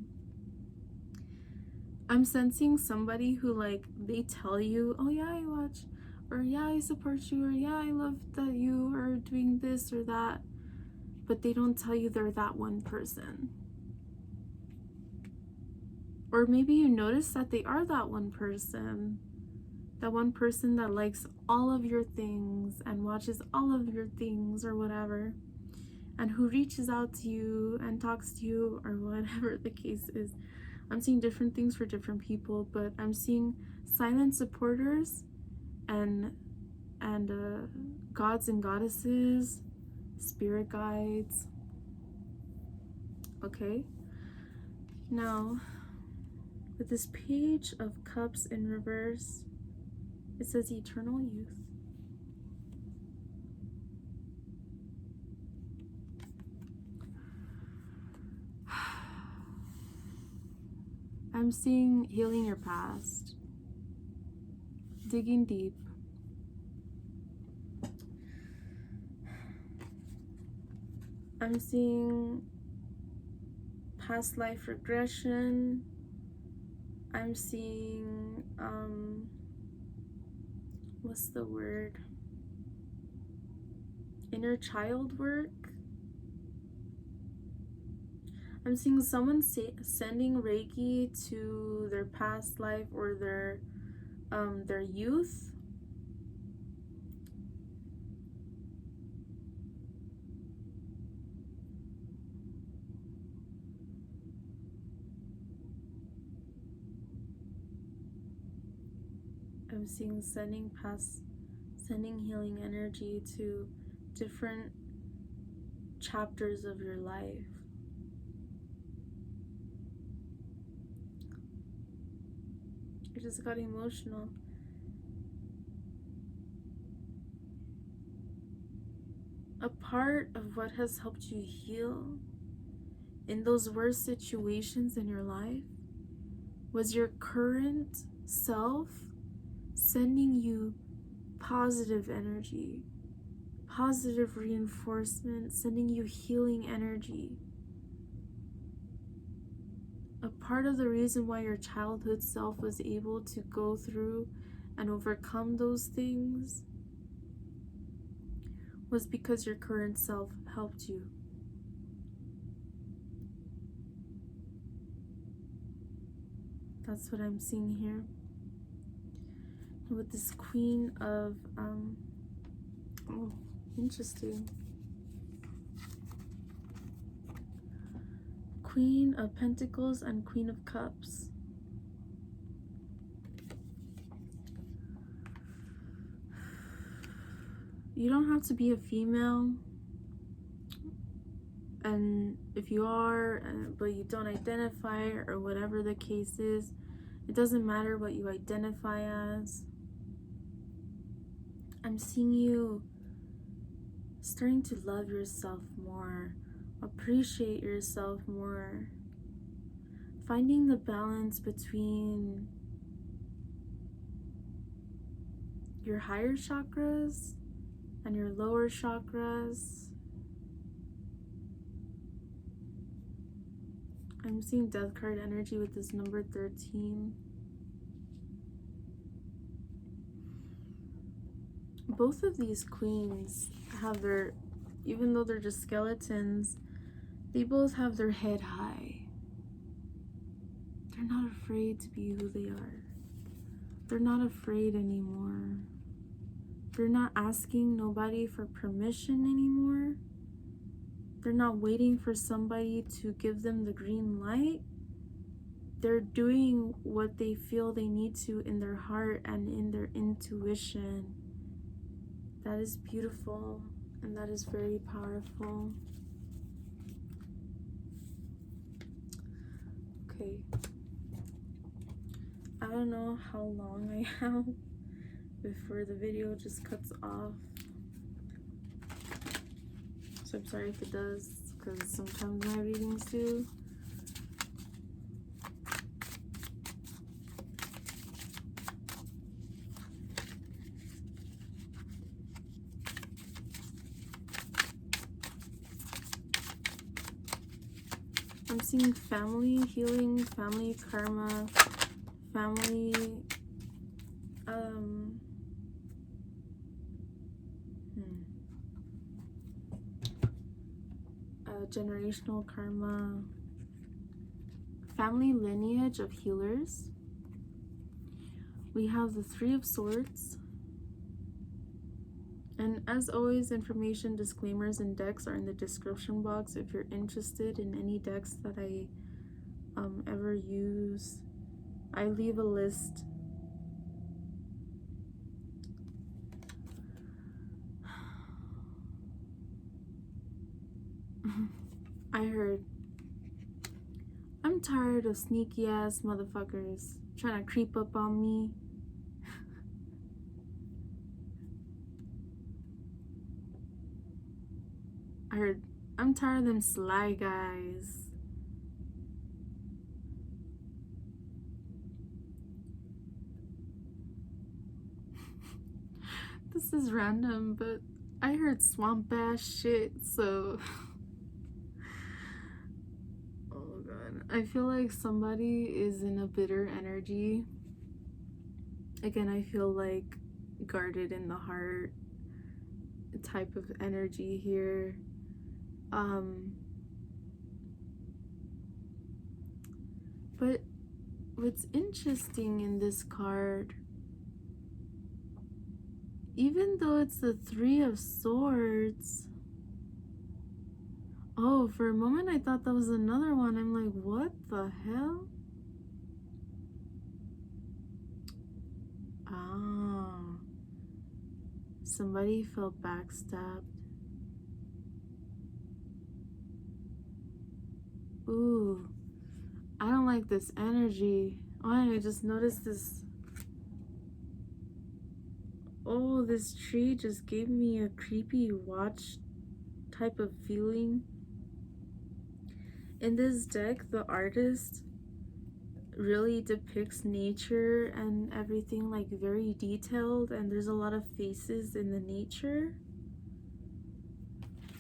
I'm sensing somebody who, like, they tell you, oh yeah, I watch, or yeah, I support you, or yeah, I love that you are doing this or that, but they don't tell you they're that one person. Or maybe you notice that they are that one person that likes all of your things and watches all of your things or whatever, and who reaches out to you and talks to you or whatever the case is. I'm seeing different things for different people, but I'm seeing silent supporters and gods and goddesses, spirit guides. Okay, now with this Page of Cups in reverse, it says eternal youth. I'm seeing healing your past, digging deep. I'm seeing past life regression. I'm seeing, what's the word? Inner child work. I'm seeing someone sending Reiki to their past life or their youth. I'm seeing sending healing energy to different chapters of your life. I just got emotional. A part of what has helped you heal in those worst situations in your life Was your current self sending you positive energy, positive reinforcement, sending you healing energy? A part of the reason why your childhood self was able to go through and overcome those things was because your current self helped you. That's what I'm seeing here. And with this Queen of, oh, interesting. Queen of Pentacles and Queen of Cups. You don't have to be a female, and if you are, but you don't identify, or whatever the case is, it doesn't matter what you identify as. I'm seeing you starting to love yourself more, appreciate yourself more, finding the balance between your higher chakras and your lower chakras. I'm seeing Death card energy with this number 13. Both of these queens have their, even though they're just skeletons, they both have their head high. They're not afraid to be who they are. They're not afraid anymore. They're not asking nobody for permission anymore. They're not waiting for somebody to give them the green light. They're doing what they feel they need to in their heart and in their intuition. That is beautiful, and that is very powerful. Okay. I don't know how long I have before the video just cuts off. So I'm sorry if it does, because sometimes my readings do. I'm seeing family healing, family karma, family generational karma, family lineage of healers. We have the Three of Swords. And as always, information, disclaimers, and decks are in the description box if you're interested in any decks that I ever use. I leave a list. I heard, I'm tired of sneaky ass motherfuckers trying to creep up on me. I heard, I'm tired of them sly guys. This is random, but I heard swamp ass shit, so oh god. I feel like somebody is in a bitter energy. Again, I feel like guarded in the heart type of energy here. But what's interesting in this card, even though it's the Three of Swords, oh, for a moment I thought that was another one. I'm like, what the hell? Ah, somebody felt backstabbed. Ooh, I don't like this energy. Oh, I just noticed this. Oh, this tree just gave me a creepy watch type of feeling. In this deck, the artist really depicts nature and everything, like very detailed, and there's a lot of faces in the nature.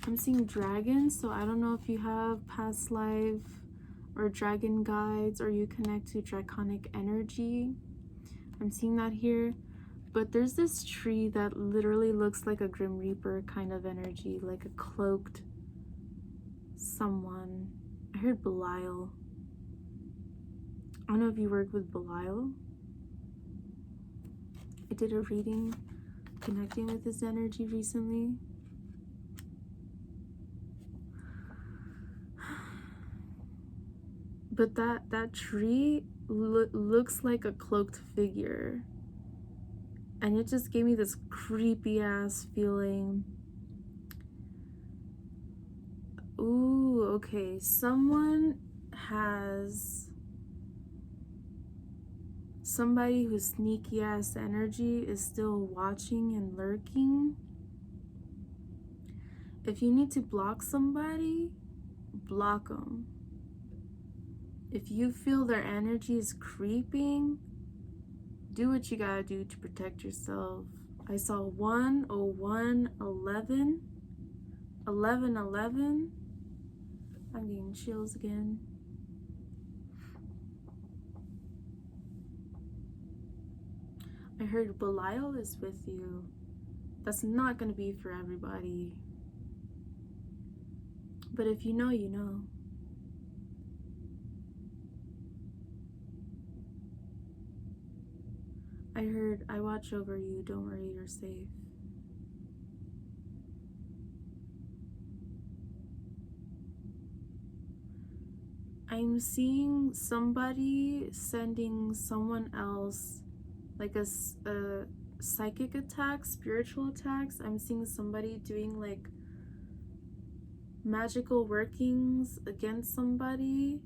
I'm seeing dragons, so I don't know if you have past life or dragon guides or you connect to draconic energy. I'm seeing that here. But there's this tree that literally looks like a Grim Reaper kind of energy, like a cloaked someone. I heard Belial. I don't know if you work with Belial. I did a reading connecting with this energy recently. But that tree looks like a cloaked figure. And it just gave me this creepy ass feeling. Ooh, okay. Somebody whose sneaky ass energy is still watching and lurking. If you need to block somebody, block them. If you feel their energy is creeping, do what you gotta do to protect yourself. I saw 10111 1111. I'm getting chills again. I heard Belial is with you. That's not gonna be for everybody. But if you know, you know. I heard, I watch over you, don't worry, you're safe. I'm seeing somebody sending someone else, like a psychic attack, spiritual attacks. I'm seeing somebody doing like magical workings against somebody.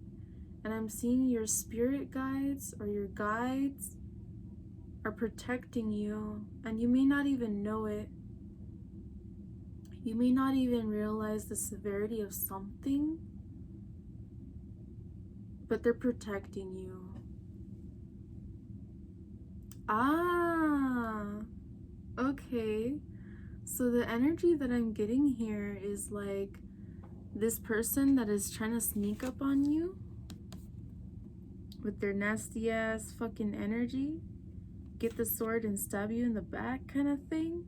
And I'm seeing your spirit guides or your guides are protecting you, and you may not even know it. You may not even realize the severity of something, but they're protecting you. Ah, okay. So the energy that I'm getting here is like this person that is trying to sneak up on you with their nasty ass fucking energy, get the sword and stab you in the back kind of thing.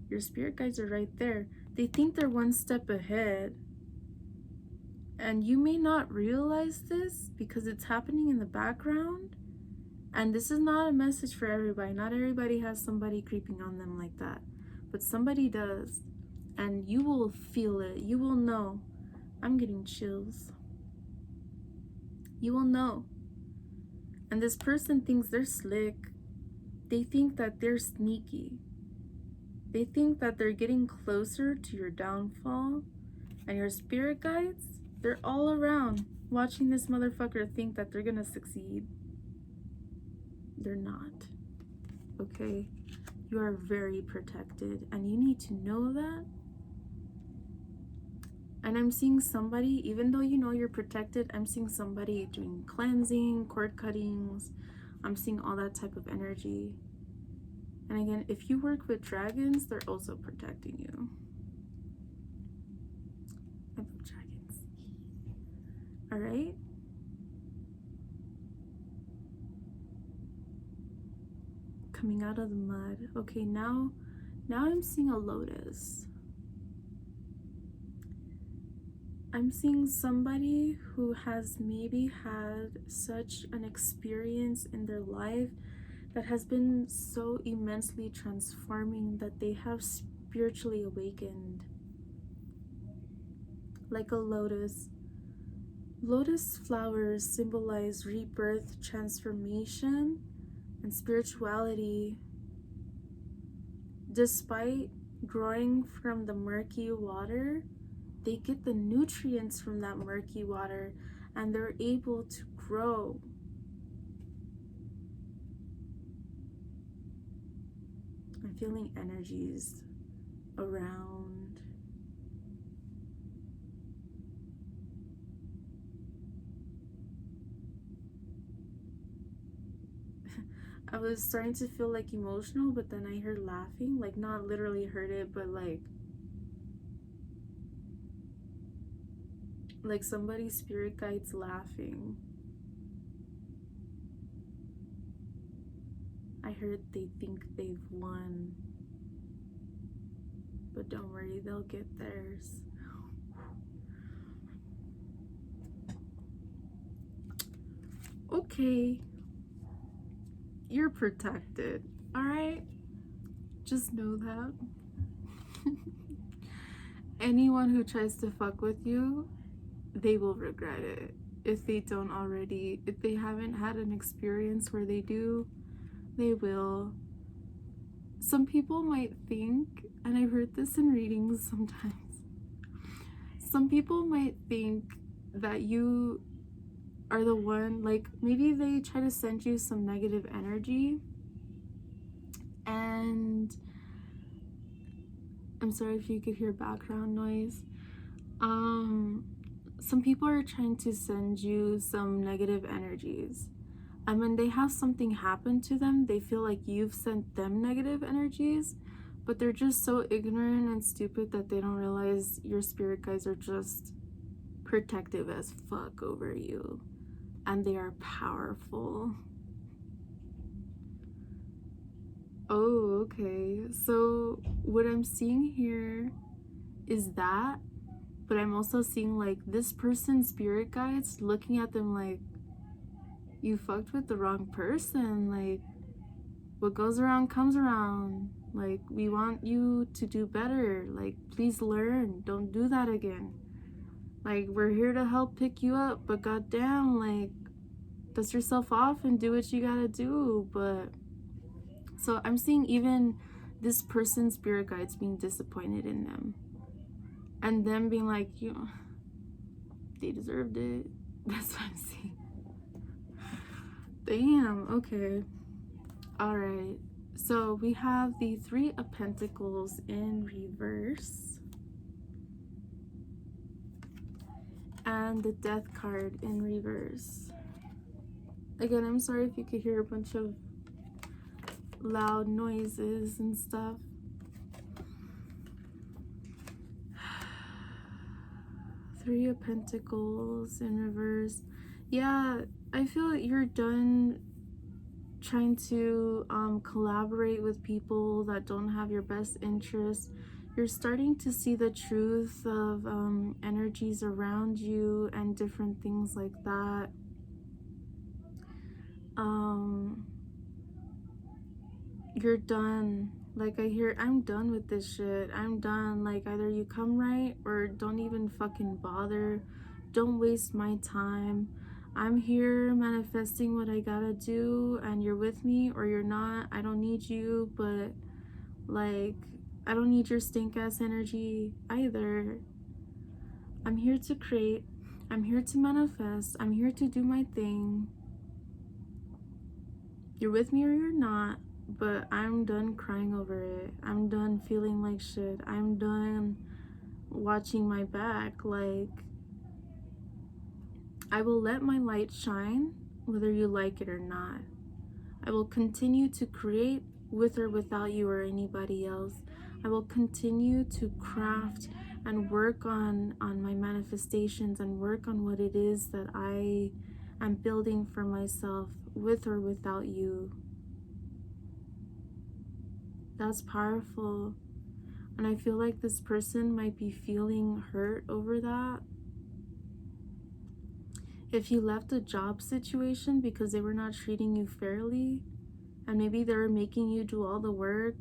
Your spirit guides are right there. They think they're one step ahead. And you may not realize this because it's happening in the background. And this is not a message for everybody. Not everybody has somebody creeping on them like that. But somebody does. And you will feel it. You will know. I'm getting chills. You will know. And this person thinks they're slick. They think that they're sneaky. They think that they're getting closer to your downfall. And your spirit guides, they're all around watching this motherfucker think that they're gonna succeed. They're not. Okay? You are very protected, and you need to know that. And I'm seeing somebody, even though you know you're protected, I'm seeing somebody doing cleansing, cord cuttings. I'm seeing all that type of energy. And again, if you work with dragons, they're also protecting you. I love dragons. All right? Coming out of the mud. Okay, now I'm seeing a lotus. I'm seeing somebody who has maybe had such an experience in their life that has been so immensely transforming that they have spiritually awakened. Like a lotus. Lotus flowers symbolize rebirth, transformation, and spirituality. Despite growing from the murky water, they get the nutrients from that murky water and they're able to grow. I'm feeling energies around. I was starting to feel like emotional, but then I heard laughing, like not literally heard it, but like somebody's spirit guides laughing. I heard they think they've won, but don't worry, they'll get theirs. Okay, you're protected, all right? Just know that. Anyone who tries to fuck with you, they will regret it. If they don't already, if they haven't had an experience where they do, they will. Some people might think, and I've heard this in readings sometimes, some people might think that you are the one, like maybe they try to send you some negative energy, and I'm sorry if you could hear background noise. Some people are trying to send you some negative energies, and when they have something happen to them, they feel like you've sent them negative energies, but they're just so ignorant and stupid that they don't realize your spirit guides are just protective as fuck over you, and they are powerful. Oh, okay. So what I'm seeing here is that, but I'm also seeing like this person's spirit guides looking at them like, you fucked with the wrong person. Like, what goes around comes around. Like, we want you to do better. Like, please learn. Don't do that again. Like, we're here to help pick you up, but goddamn, like, dust yourself off and do what you gotta do. But so I'm seeing even this person's spirit guides being disappointed in them, and them being like, you, they deserved it. That's what I'm seeing. Damn. Okay. All right. So we have the Three of Pentacles in reverse and the Death card in reverse. Again, I'm sorry if you could hear a bunch of loud noises and stuff. Three of Pentacles in reverse. Yeah, I feel like you're done trying to collaborate with people that don't have your best interests. You're starting to see the truth of energies around you and different things like that. You're done. Like, I hear, I'm done with this shit. I'm done. Like, either you come right or don't even fucking bother. Don't waste my time. I'm here manifesting what I gotta do, and you're with me or you're not. I don't need you, but like, I don't need your stink ass energy either. I'm here to create. I'm here to manifest. I'm here to do my thing. You're with me or you're not, but I'm done crying over it. I'm done feeling like shit. I'm done watching my back. Like, I will let my light shine whether you like it or not. I will continue to create with or without you or anybody else. I will continue to craft and work on my manifestations and work on what it is that I am building for myself with or without you. That's powerful. And I feel like this person might be feeling hurt over that. If you left a job situation because they were not treating you fairly, and maybe they were making you do all the work,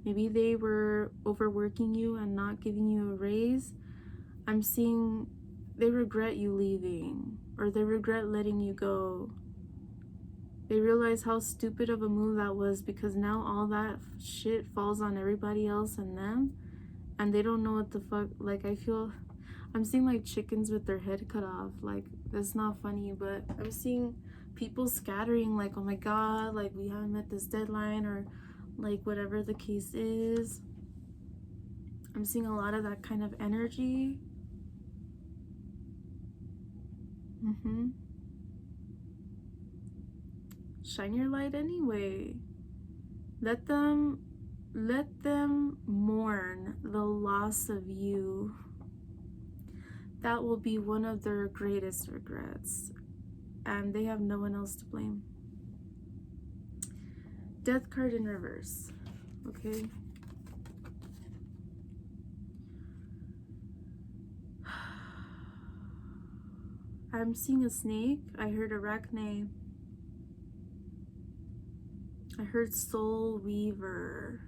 maybe they were overworking you and not giving you a raise, I'm seeing they regret you leaving, or they regret letting you go. They realize how stupid of a move that was, because now all that shit falls on everybody else and them, and they don't know what the fuck. Like, I feel I'm seeing like chickens with their head cut off. Like, that's not funny, but I'm seeing people scattering, like, oh my god, like, we haven't met this deadline, or like whatever the case is. I'm seeing a lot of that kind of energy. shine your light anyway. Let them mourn the loss of you. That will be one of their greatest regrets, and they have no one else to blame. Death card in reverse. Okay. I'm seeing a snake. I heard arachne. I heard soul weaver.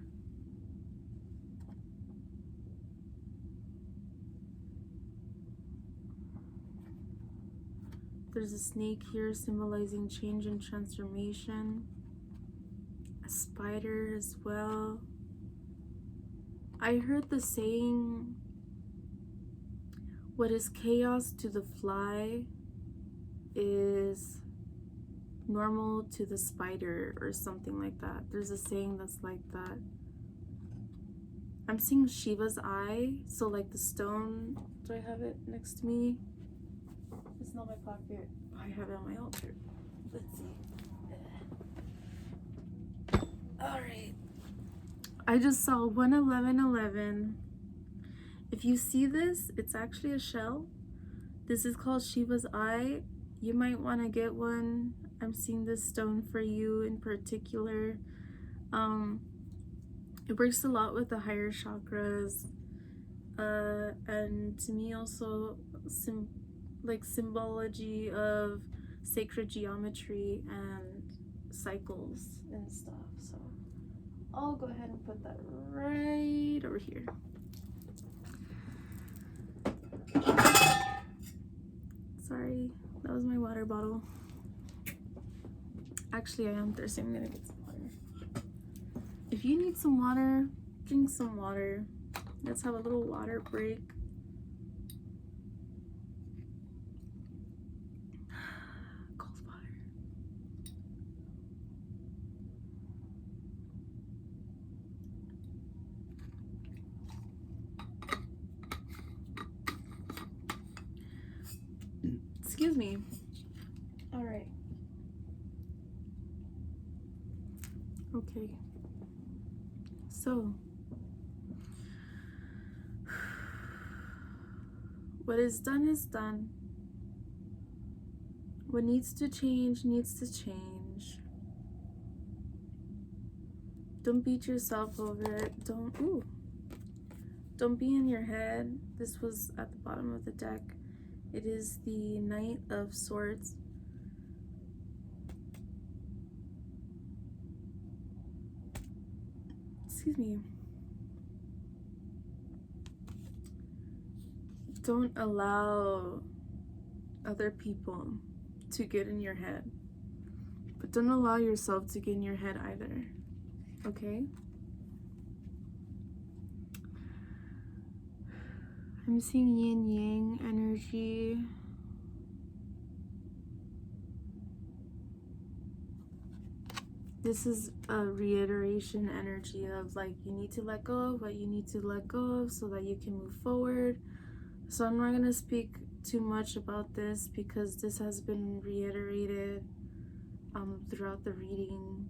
There's a snake here symbolizing change and transformation. A spider as well. I heard the saying, what is chaos to the fly is normal to the spider, or something like that. There's a saying that's like that. I'm seeing Shiva's eye, so like the stone. Do I have it next to me? It's not my pocket. I have it on my altar. Let's see. Alright. I just saw 11111. If you see this, it's actually a shell. This is called Shiva's eye. You might want to get one. I'm seeing this stone for you in particular. It works a lot with the higher chakras. And to me also symbology of sacred geometry and cycles and stuff. So I'll go ahead and put that right over here. Sorry, that was my water bottle. Actually, I am thirsty. I'm gonna get some water. If you need some water, drink some water. Let's have a little water break. Cold water. Excuse me. All right. Okay. So, what is done is done. What needs to change needs to change. Don't beat yourself over it. Don't be in your head. This was at the bottom of the deck. It is the Knight of Swords. Excuse me. Don't allow other people to get in your head. But don't allow yourself to get in your head either. Okay? I'm seeing yin yang energy. This is a reiteration energy of like you need to let go of what you need to let go of so that you can move forward. So I'm not going to speak too much about this because this has been reiterated throughout the reading.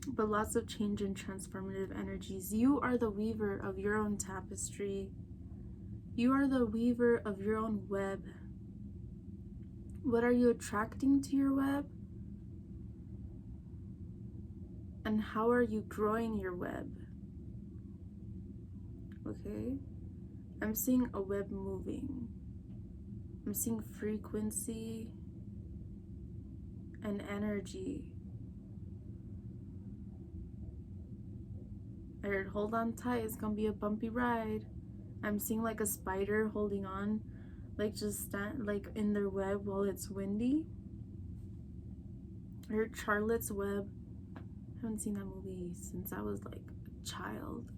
But lots of change and transformative energies. You are the weaver of your own tapestry. You are the weaver of your own web. What are you attracting to your web? And how are you growing your web? Okay? I'm seeing a web moving. I'm seeing frequency and energy. I heard hold on tight, it's gonna be a bumpy ride. I'm seeing like a spider holding on, like just like in their web while it's windy. I heard Charlotte's Web. I haven't seen that movie since I was like a child.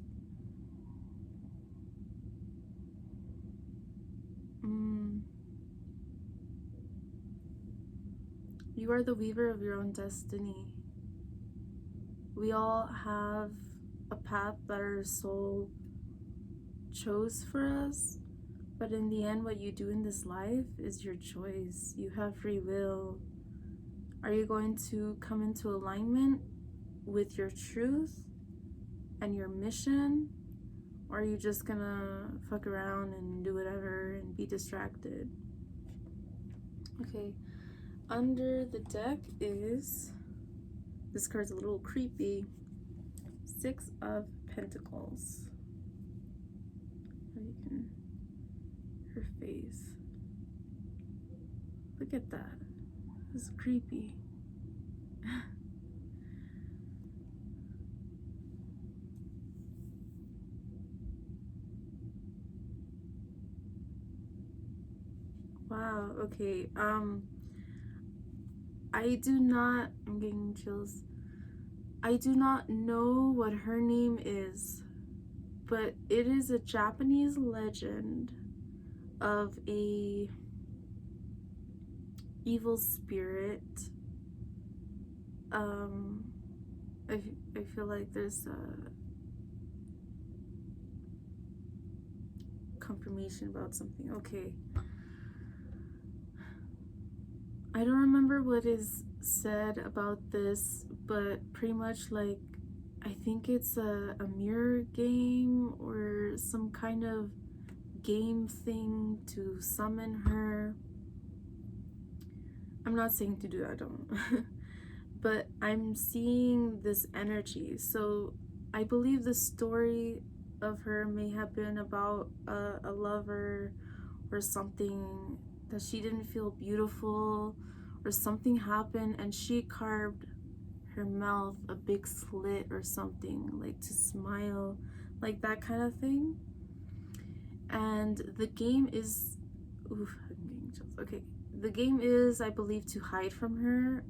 You are the weaver of your own destiny. We all have a path that our soul chose for us, but in the end, what you do in this life is your choice. You have free will. Are you going to come into alignment with your truth and your mission? Or are you just gonna fuck around and do whatever and be distracted? Okay, under the deck is, this card's a little creepy, 6 of Pentacles. You can, her face. Look at that. It's creepy. Wow, okay. I'm getting chills. I do not know what her name is, but it is a Japanese legend of a evil spirit. I feel like there's a confirmation about something. Okay. I don't remember what is said about this, but pretty much like, I think it's a mirror game or some kind of game thing to summon her. I'm not saying to do that, don't. But I'm seeing this energy. So I believe the story of her may have been about a lover or something, that she didn't feel beautiful or something happened and she carved her mouth a big slit or something, like to smile, like that kind of thing. And the game is, oof, I'm getting chills. Okay, the game is, I believe, to hide from her,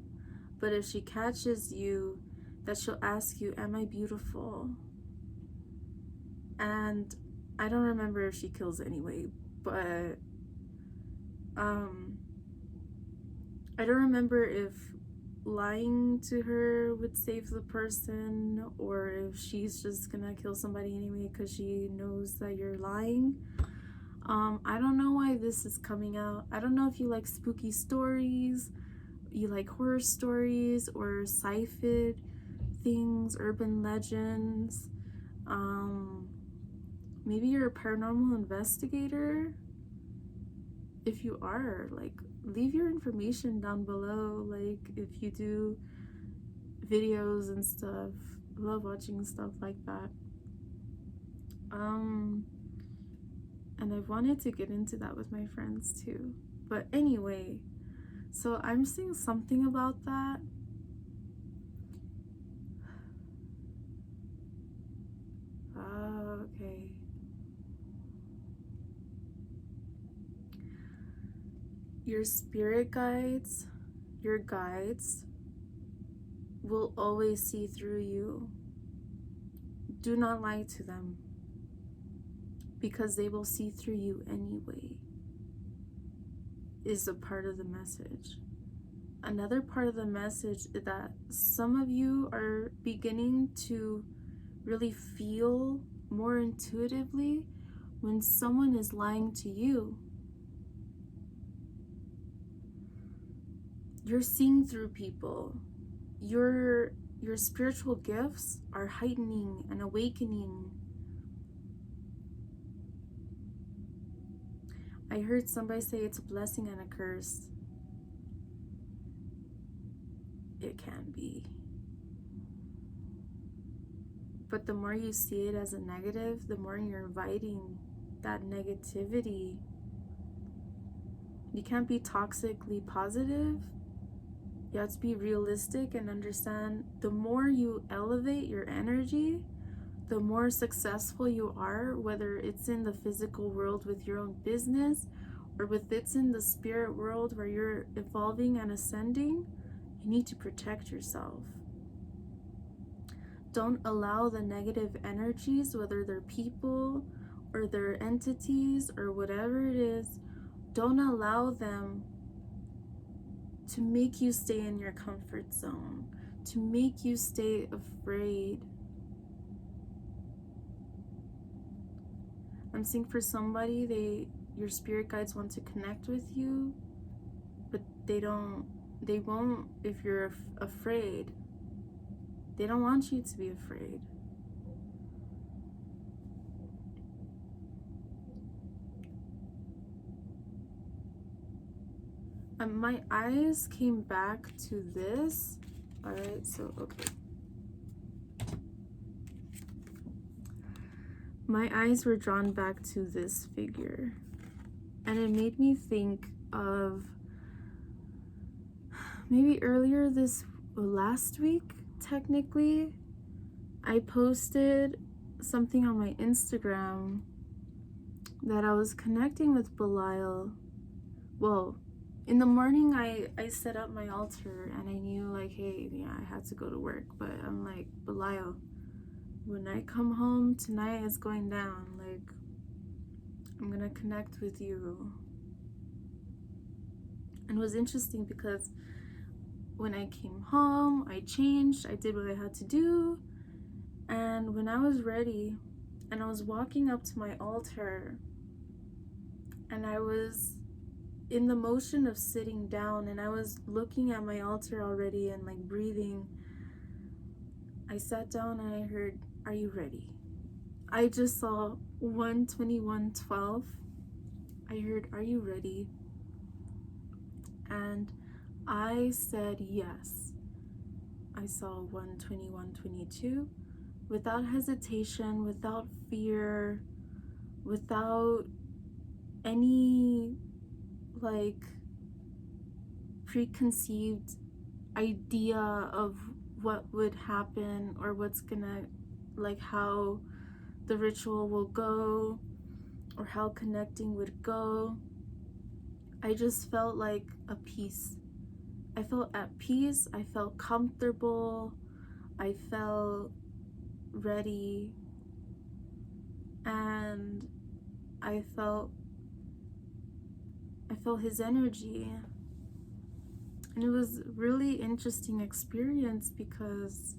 but if she catches you, that she'll ask you, am I beautiful? And I don't remember if she kills anyway, but I don't remember if lying to her would save the person, or if she's just gonna kill somebody anyway because she knows that you're lying. I don't know why this is coming out. I don't know if you like spooky stories, you like horror stories, or sci-fi things, urban legends. Maybe you're a paranormal investigator. If you are, like, leave your information down below. Like, if you do videos and stuff, I love watching stuff like that. And I've wanted to get into that with my friends too. But anyway, so I'm seeing something about that. Okay. Your spirit guides, your guides, will always see through you. Do not lie to them, because they will see through you anyway, is a part of the message. Another part of the message is that some of you are beginning to really feel more intuitively when someone is lying to you. You're seeing through people. Your spiritual gifts are heightening and awakening. I heard somebody say it's a blessing and a curse. It can be. But the more you see it as a negative, the more you're inviting that negativity. You can't be toxically positive. You have to be realistic and understand the more you elevate your energy, the more successful you are, whether it's in the physical world with your own business or with it's in the spirit world where you're evolving and ascending. You need to protect yourself. Don't allow the negative energies, whether they're people or they're entities or whatever it is, don't allow them to make you stay in your comfort zone, to make you stay afraid. I'm seeing for somebody, your spirit guides want to connect with you, but they don't they won't, if you're afraid. They don't want you to be afraid. My eyes came back to this. All right, so okay. My eyes were drawn back to this figure, and it made me think of maybe earlier last week, technically, I posted something on my Instagram that I was connecting with Belial. Well, in the morning I set up my altar, and I knew like, hey, yeah, I had to go to work, but I'm like, Belial, when I come home tonight, it's going down. Like, I'm gonna connect with you. And it was interesting because when I came home, I changed, I did what I had to do, and when I was ready and I was walking up to my altar, and I was in the motion of sitting down, and I was looking at my altar already and like breathing, I sat down and I heard, "Are you ready?" I just saw 121:12. I heard, "Are you ready?" And I said yes. I saw 121:22 without hesitation, without fear, without any like preconceived idea of what would happen or what's gonna, like, how the ritual will go or how connecting would go. I just felt like a peace. I felt at peace. I felt comfortable. I felt ready. And I felt his energy. And it was really interesting experience because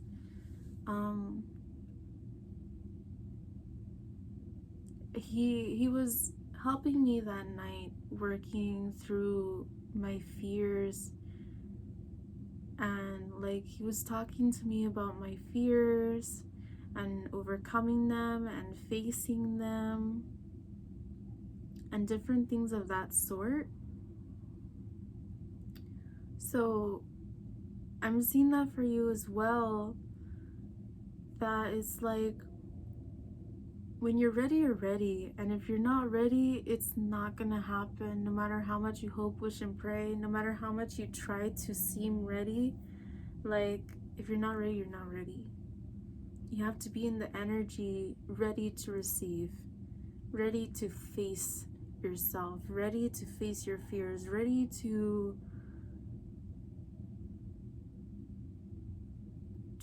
he was helping me that night, working through my fears, and like he was talking to me about my fears and overcoming them and facing them and different things of that sort. So I'm seeing that for you as well, that it's like, when you're ready, you're ready. And if you're not ready, it's not gonna happen. No matter how much you hope, wish, and pray, no matter how much you try to seem ready, like, if you're not ready, you're not ready. You have to be in the energy, ready to receive, ready to face yourself, ready to face your fears, ready to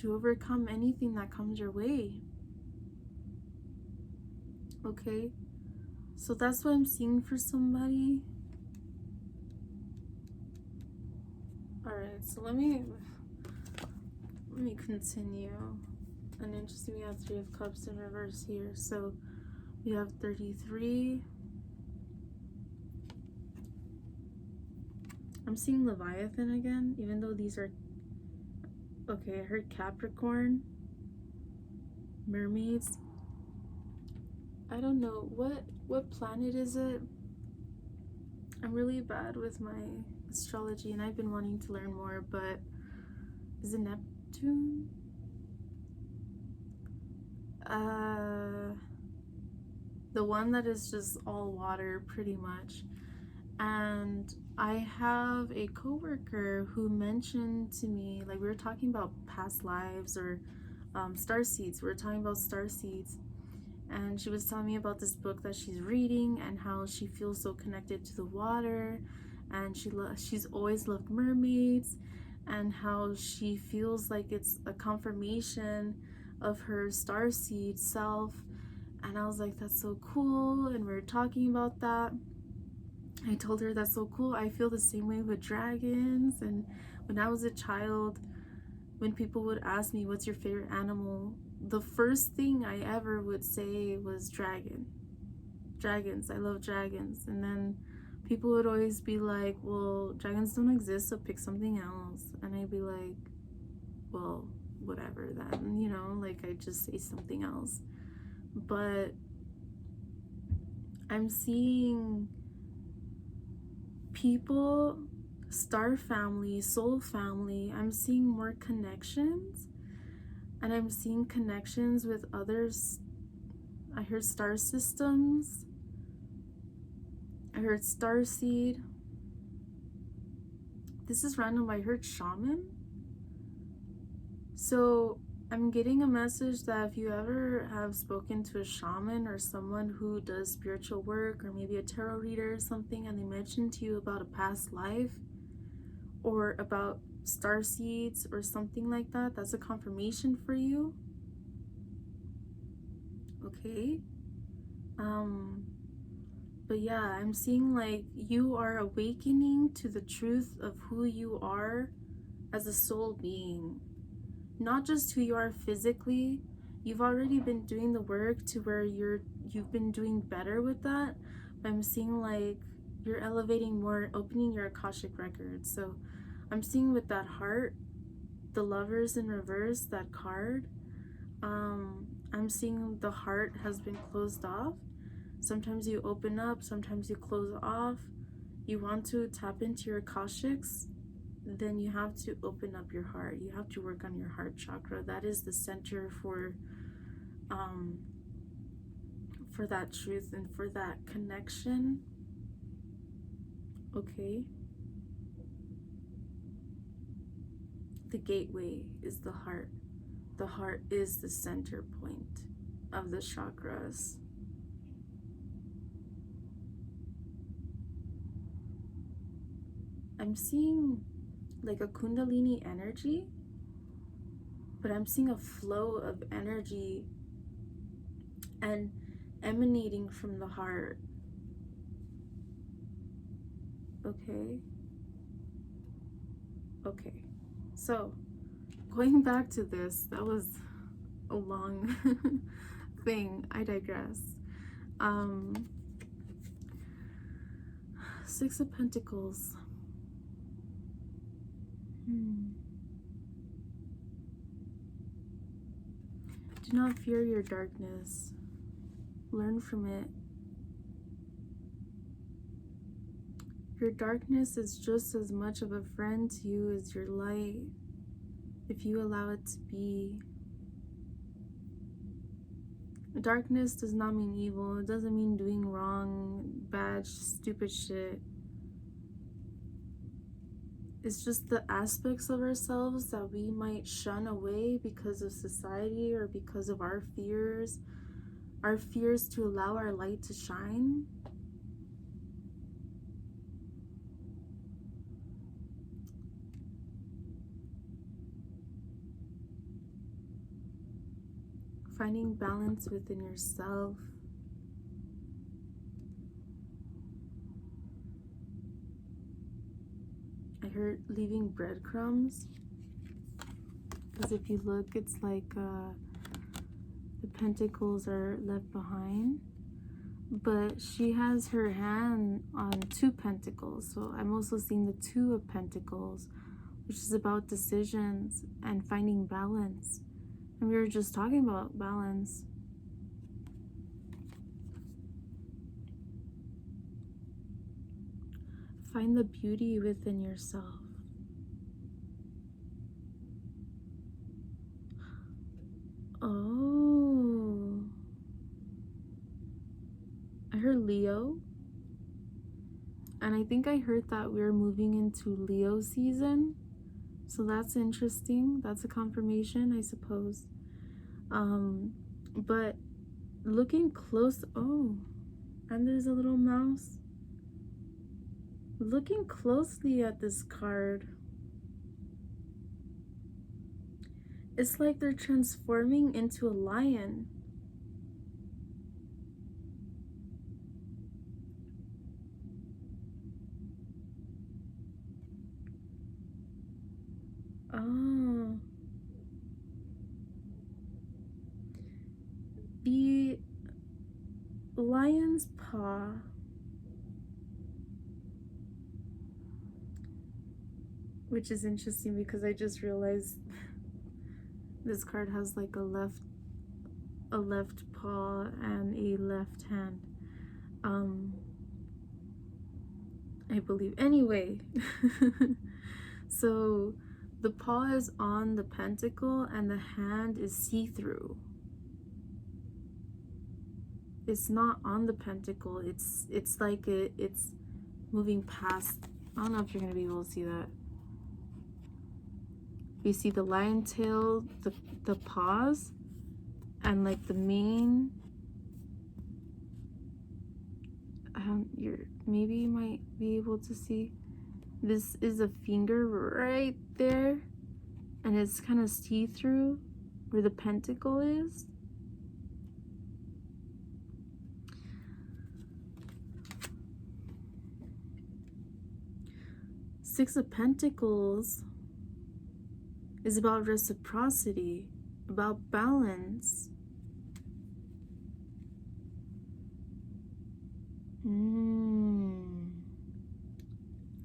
overcome anything that comes your way. Okay, so that's what I'm seeing for somebody. All right, so let me continue. And interesting, we have 3 of Cups in reverse here. So we have 33. I'm seeing Leviathan again, even though these are, okay, I heard Capricorn, mermaids. I don't know what planet is it. I'm really bad with my astrology, and I've been wanting to learn more, but is it Neptune? The one that is just all water, pretty much. And I have a coworker who mentioned to me, like, we were talking about past lives or star seeds. We were talking about star seeds, and she was telling me about this book that she's reading and how she feels so connected to the water, and she's always loved mermaids, and how she feels like it's a confirmation of her starseed self. And I was like, that's so cool. And we were talking about that. I told her, that's so cool. I feel the same way with dragons. And when I was a child, when people would ask me, what's your favorite animal, the first thing I ever would say was dragon. Dragons. I love dragons. And then people would always be like, well, dragons don't exist, so pick something else. And I'd be like, well, whatever then, you know, like I just say something else. But I'm seeing people, star family, soul family, I'm seeing more connections, and I'm seeing connections with others. I heard star systems, I heard star seed. This is random, I heard shaman. So I'm getting a message that if you ever have spoken to a shaman or someone who does spiritual work, or maybe a tarot reader or something, and they mention to you about a past life or about star seeds or something like that, that's a confirmation for you. Okay. But yeah, I'm seeing like you are awakening to the truth of who you are as a soul being. Not just who you are physically. You've already been doing the work to where you've been doing better with that. But I'm seeing like you're elevating more, opening your Akashic records. So I'm seeing with that heart, the Lovers in reverse, that card, I'm seeing the heart has been closed off. Sometimes you open up, sometimes you close off. You want to tap into your Akashics, then you have to open up your heart. You have to work on your heart chakra. That is the center for that truth and for that connection. Okay. The gateway is the heart. The heart is the center point of the chakras. I'm seeing like a kundalini energy, but I'm seeing a flow of energy and emanating from the heart. Okay. Okay. So, going back to this, that was a long thing. I digress. Six of Pentacles. Do not fear your darkness. Learn from it. Your darkness is just as much of a friend to you as your light, if you allow it to be. Darkness does not mean evil. It doesn't mean doing wrong, bad, stupid shit. It's just the aspects of ourselves that we might shun away because of society or because of our fears to allow our light to shine. Finding balance within yourself. I heard leaving breadcrumbs, because if you look, it's like the pentacles are left behind, but she has her hand on two pentacles, so I'm also seeing the Two of Pentacles, which is about decisions and finding balance. And we were just talking about balance. Find the beauty within yourself. Oh, I heard Leo. And I think I heard that we're moving into Leo season. So that's interesting. That's a confirmation, I suppose. But looking close, oh, and there's a little mouse. Looking closely at this card, it's like they're transforming into a lion. Oh. The lion's paw which is interesting because I just realized this card has like a left paw and a left hand. I believe. Anyway, so the paw is on the pentacle and the hand is see-through. It's not on the pentacle. It's like it's moving past. I don't know if you're gonna be able to see that. You see the lion tail, the paws, and like the mane. Maybe you might be able to see. This is a finger right there, and it's kind of see-through where the pentacle is. Six of Pentacles is about reciprocity, about balance.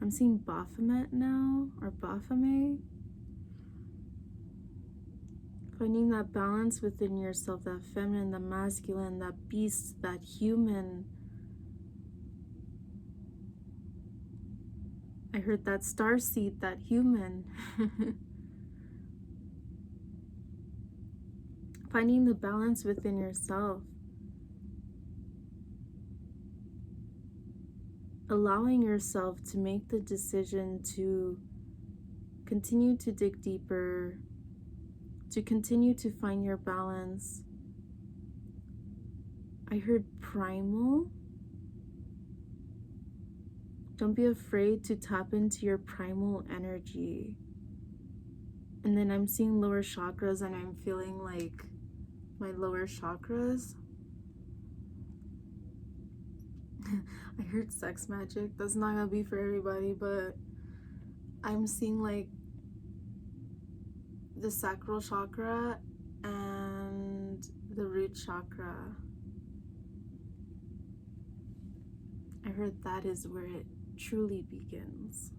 I'm seeing Baphomet now, or Baphomet. Finding that balance within yourself, that feminine, the masculine, that beast, that human. I heard that starseed, that human. Finding the balance within yourself. Allowing yourself to make the decision to continue to dig deeper, to continue to find your balance. I heard primal. Don't be afraid to tap into your primal energy. And then I'm seeing lower chakras, and I'm feeling like my lower chakras. I heard sex magic. That's not gonna be for everybody, but I'm seeing like the sacral chakra and the root chakra. I heard that is where it truly begins.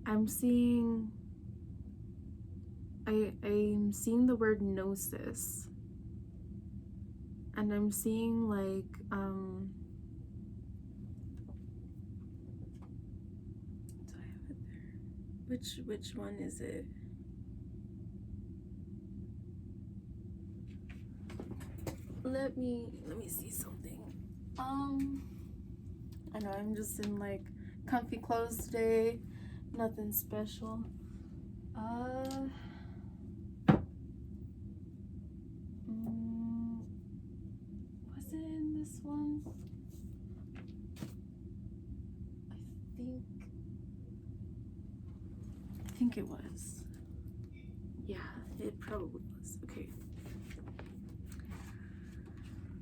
I'm seeing I'm seeing the word gnosis. And I'm seeing like do I have it there? Which one is it? Let me see something. I know I'm just in like comfy clothes today, nothing special. Was it in this one? I think it was. Yeah, it probably was. Okay.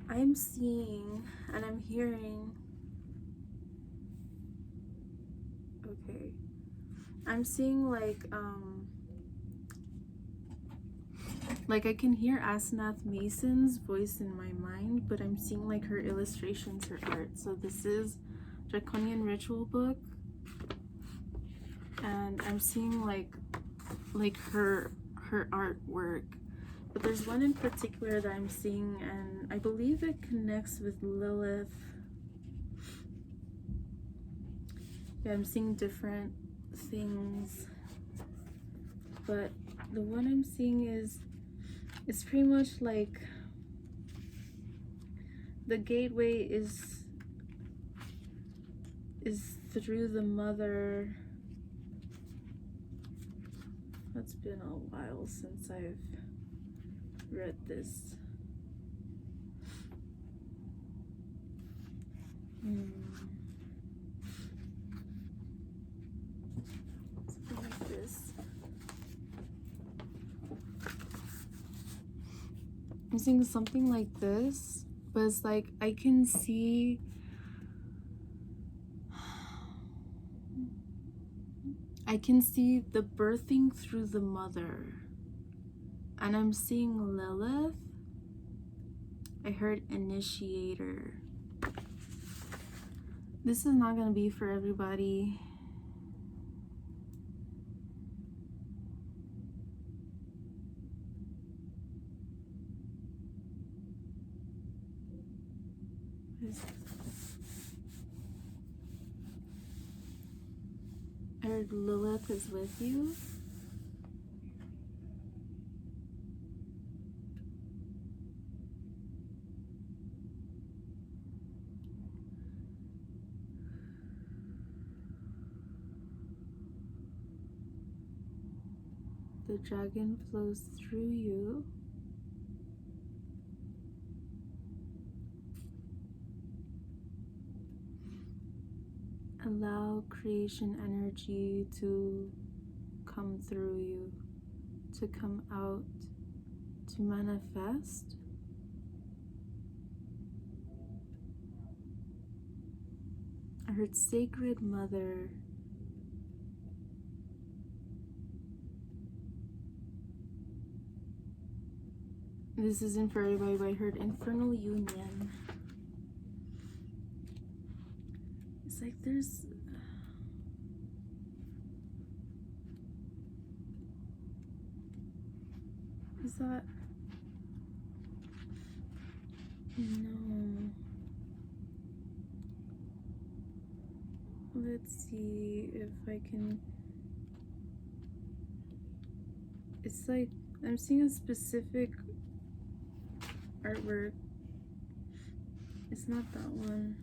I'm seeing and I'm hearing. Okay. I'm seeing like I can hear Asenath Mason's voice in my mind, but I'm seeing like her illustrations, her art. So this is Draconian Ritual book, and I'm seeing like her artwork. But there's one in particular that I'm seeing, and I believe it connects with Lilith. Yeah, I'm seeing different things, but the one I'm seeing is, it's pretty much like the gateway is through the mother. It's been a while since I've read this. Something like this. I'm seeing something like this, but it's like I can see the birthing through the mother, and I'm seeing Lilith. I heard initiator. This is not going to be for everybody. I heard Lilith is with you. The dragon flows through you. Allow creation energy to come through you, to come out, to manifest. I heard Sacred Mother. This isn't for everybody, but I heard Infernal Union. It's like there's... Is that... No. Let's see if I can... It's like I'm seeing a specific artwork. It's not that one.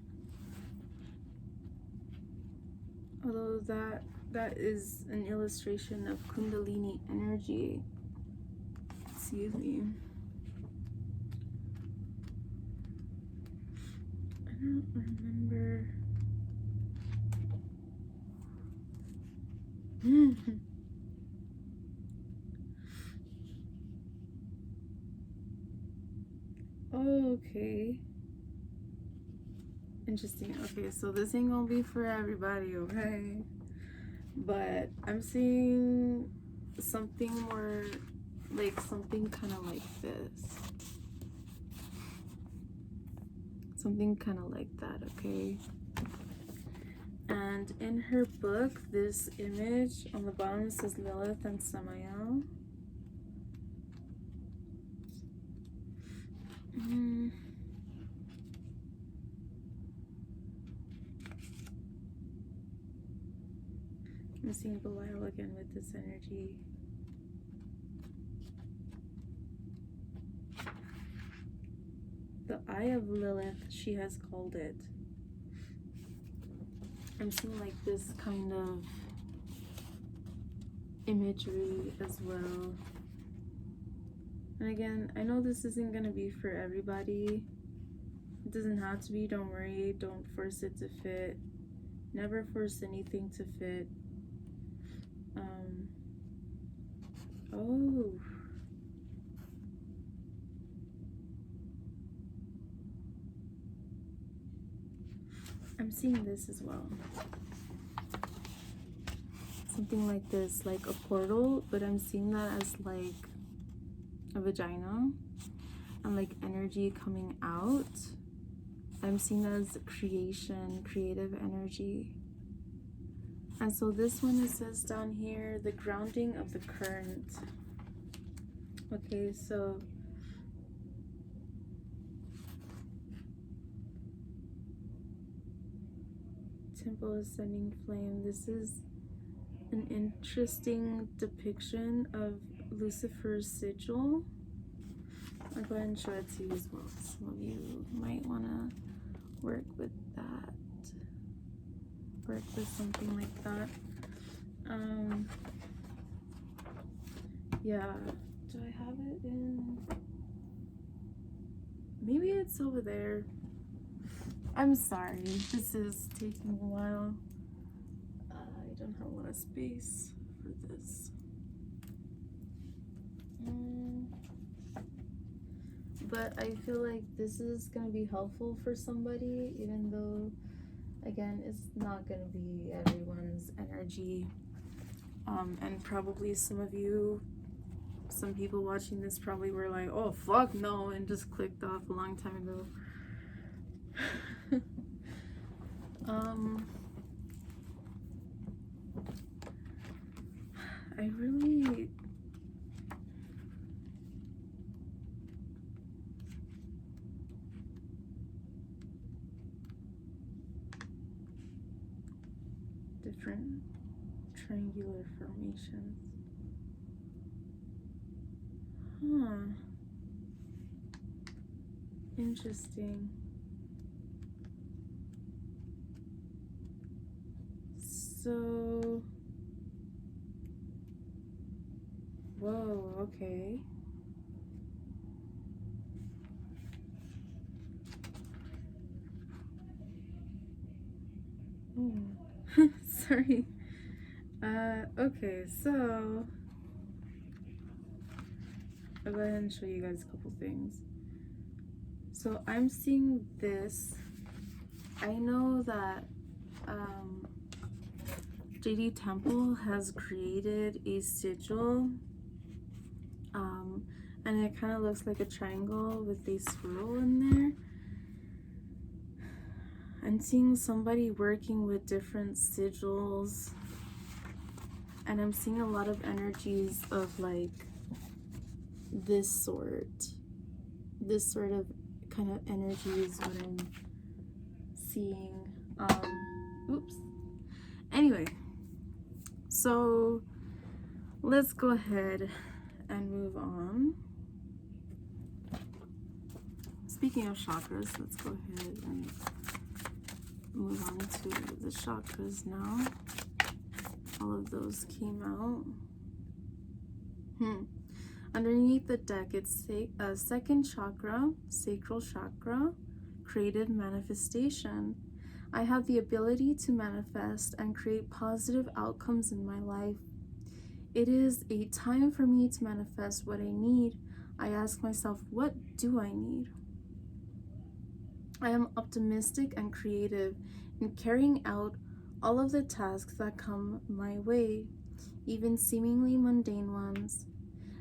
Although that is an illustration of Kundalini energy. Excuse me. I don't remember. Oh, okay. Interesting. Okay, so this ain't gonna be for everybody, okay? But I'm seeing something more like something kind of like this. Something kind of like that, okay? And in her book, this image on the bottom says Lilith and Samael. I'm seeing Belial again with this energy. The Eye of Lilith, she has called it. I'm seeing like this kind of imagery as well. And again, I know this isn't gonna be for everybody. It doesn't have to be, don't worry. Don't force it to fit. Never force anything to fit. Oh. I'm seeing this as well. Something like this, like a portal, but I'm seeing that as like a vagina and like energy coming out. I'm seeing that as creation, creative energy. And so this one, it says down here, the grounding of the current. Okay, so Temple Ascending Flame. This is an interesting depiction of Lucifer's sigil. I'll go ahead and show it to you as well. Some of you might want to work with that. Work with something like that. Yeah. Do I have it in? Maybe it's over there. I'm sorry. This is taking a while. I don't have a lot of space for this. But I feel like this is going to be helpful for somebody, even though, again, it's not going to be everyone's energy. And probably some people watching this probably were like, oh, fuck no, and just clicked off a long time ago. I really different triangular formations. Huh. Interesting. So, whoa, okay. Oh, sorry. Okay, so I'll go ahead and show you guys a couple things. So I'm seeing this. I know that JD Temple has created a sigil, and it kind of looks like a triangle with a swirl in there. I'm seeing somebody working with different sigils, and I'm seeing a lot of energies of like this sort of kind of energy is what I'm seeing. Oops. Anyway, so let's go ahead and move on. Speaking of chakras, let's go ahead and move on to the chakras now. All of those came out. Underneath the deck, it's a second chakra, sacral chakra, created manifestation. I have the ability to manifest and create positive outcomes in my life. It is a time for me to manifest what I need. I ask myself, what do I need? I am optimistic and creative in carrying out all of the tasks that come my way, even seemingly mundane ones.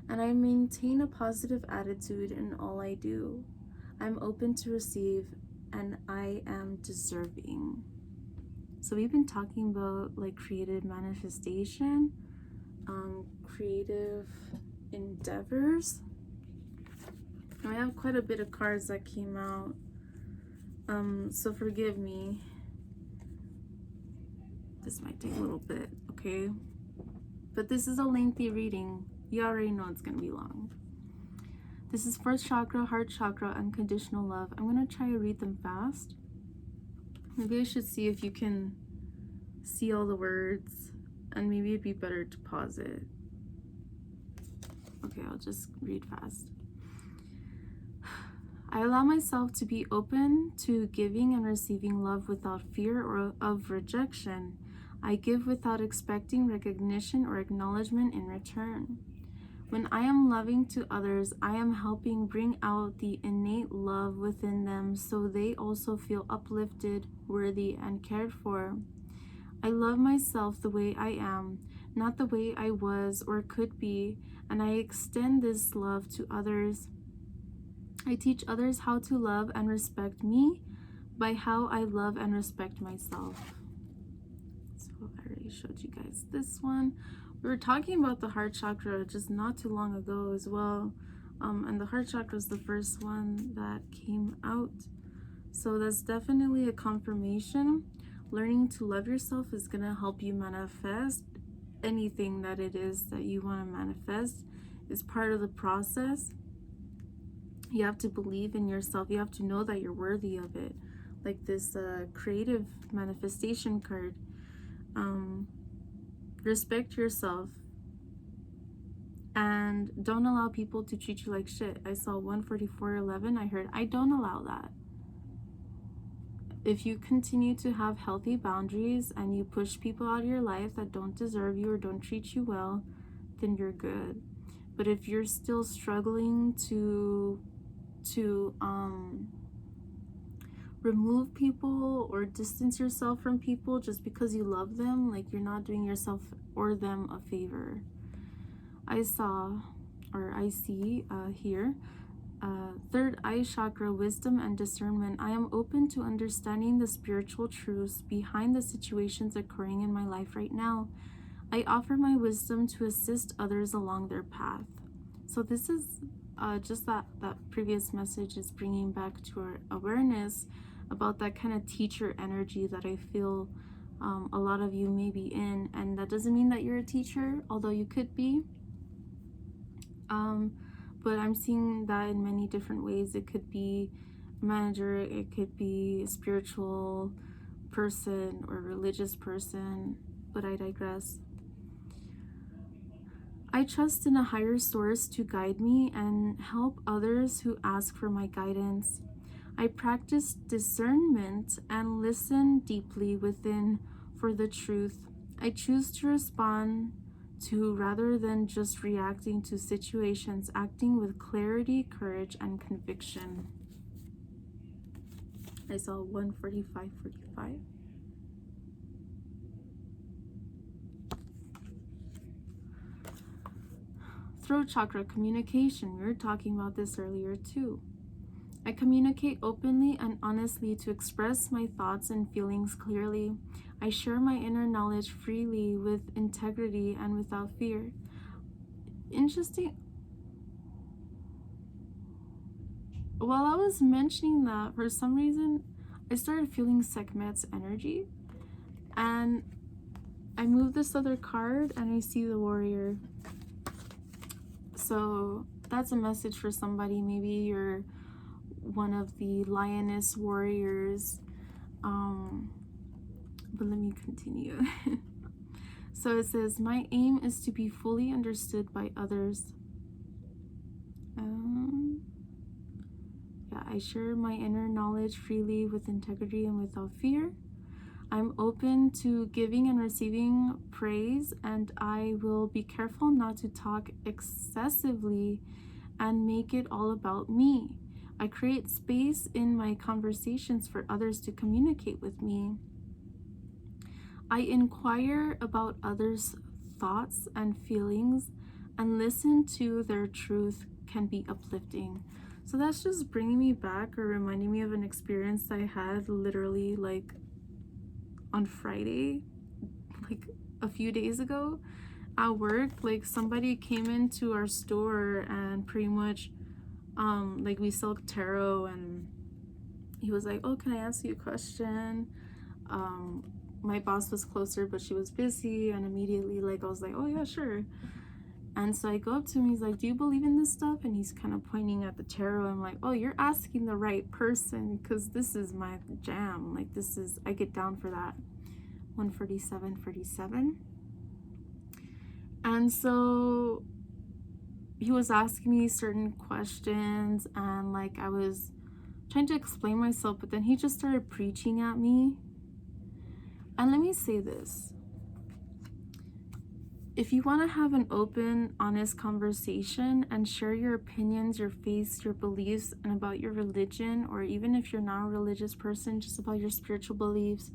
And I maintain a positive attitude in all I do. I'm open to receive, and I am deserving. So we've been talking about like creative manifestation, creative endeavors. And I have quite a bit of cards that came out. So forgive me. This might take a little bit, okay? But this is a lengthy reading. You already know it's gonna be long. This is first chakra, heart chakra, unconditional love. I'm gonna try to read them fast. Maybe I should see if you can see all the words, and maybe it'd be better to pause it. Okay, I'll just read fast. I allow myself to be open to giving and receiving love without fear or of rejection. I give without expecting recognition or acknowledgement in return. When I am loving to others, I am helping bring out the innate love within them so they also feel uplifted, worthy, and cared for. I love myself the way I am, not the way I was or could be, and I extend this love to others. I teach others how to love and respect me by how I love and respect myself. So I already showed you guys this one. We were talking about the heart chakra just not too long ago as well. And the heart chakra is the first one that came out. So that's definitely a confirmation. Learning to love yourself is going to help you manifest anything that it is that you want to manifest. It's part of the process. You have to believe in yourself. You have to know that you're worthy of it. Like this creative manifestation card. Respect yourself and don't allow people to treat you like shit. I saw 144:11. I heard, I don't allow that. If you continue to have healthy boundaries and you push people out of your life that don't deserve you or don't treat you well, then you're good. But if you're still struggling to remove people or distance yourself from people just because you love them, like you're not doing yourself or them a favor. I see here Third eye chakra, wisdom and discernment. I am open to understanding the spiritual truths behind the situations occurring in my life right now. I offer my wisdom to assist others along their path. So this is just that previous message is bringing back to our awareness about that kind of teacher energy that I feel a lot of you may be in. And that doesn't mean that you're a teacher, although you could be. But I'm seeing that in many different ways. It could be a manager, it could be a spiritual person or religious person, but I digress. I trust in a higher source to guide me and help others who ask for my guidance. I practice discernment and listen deeply within for the truth. I choose to respond to rather than just reacting to situations, acting with clarity, courage, and conviction. I saw 145:45. Throat chakra, communication. We were talking about this earlier too. I communicate openly and honestly to express my thoughts and feelings clearly. I share my inner knowledge freely with integrity and without fear. Interesting. While I was mentioning that, for some reason, I started feeling Sekhmet's energy. And I moved this other card and I see the warrior. So that's a message for somebody. Maybe you're one of the lioness warriors. But let me continue. So it says, my aim is to be fully understood by others. Yeah, I share my inner knowledge freely with integrity and without fear. I'm open to giving and receiving praise, and I will be careful not to talk excessively and make it all about me. I create space in my conversations for others to communicate with me. I inquire about others' thoughts and feelings and listen to their truth can be uplifting. So that's just bringing me back or reminding me of an experience I had literally like on Friday, like a few days ago at work. Like somebody came into our store and pretty much like we sell tarot, and he was like, oh, can I ask you a question? My boss was closer, but she was busy, and immediately like I was like, oh yeah, sure. And so I go up to him, he's like, do you believe in this stuff? And he's kind of pointing at the tarot. I'm like, oh, you're asking the right person, because this is my jam. Like this is, I get down for that. 147:47. And so he was asking me certain questions, and like I was trying to explain myself, but then he just started preaching at me. And let me say this. If you want to have an open, honest conversation and share your opinions, your faiths, your beliefs, and about your religion, or even if you're not a religious person, just about your spiritual beliefs,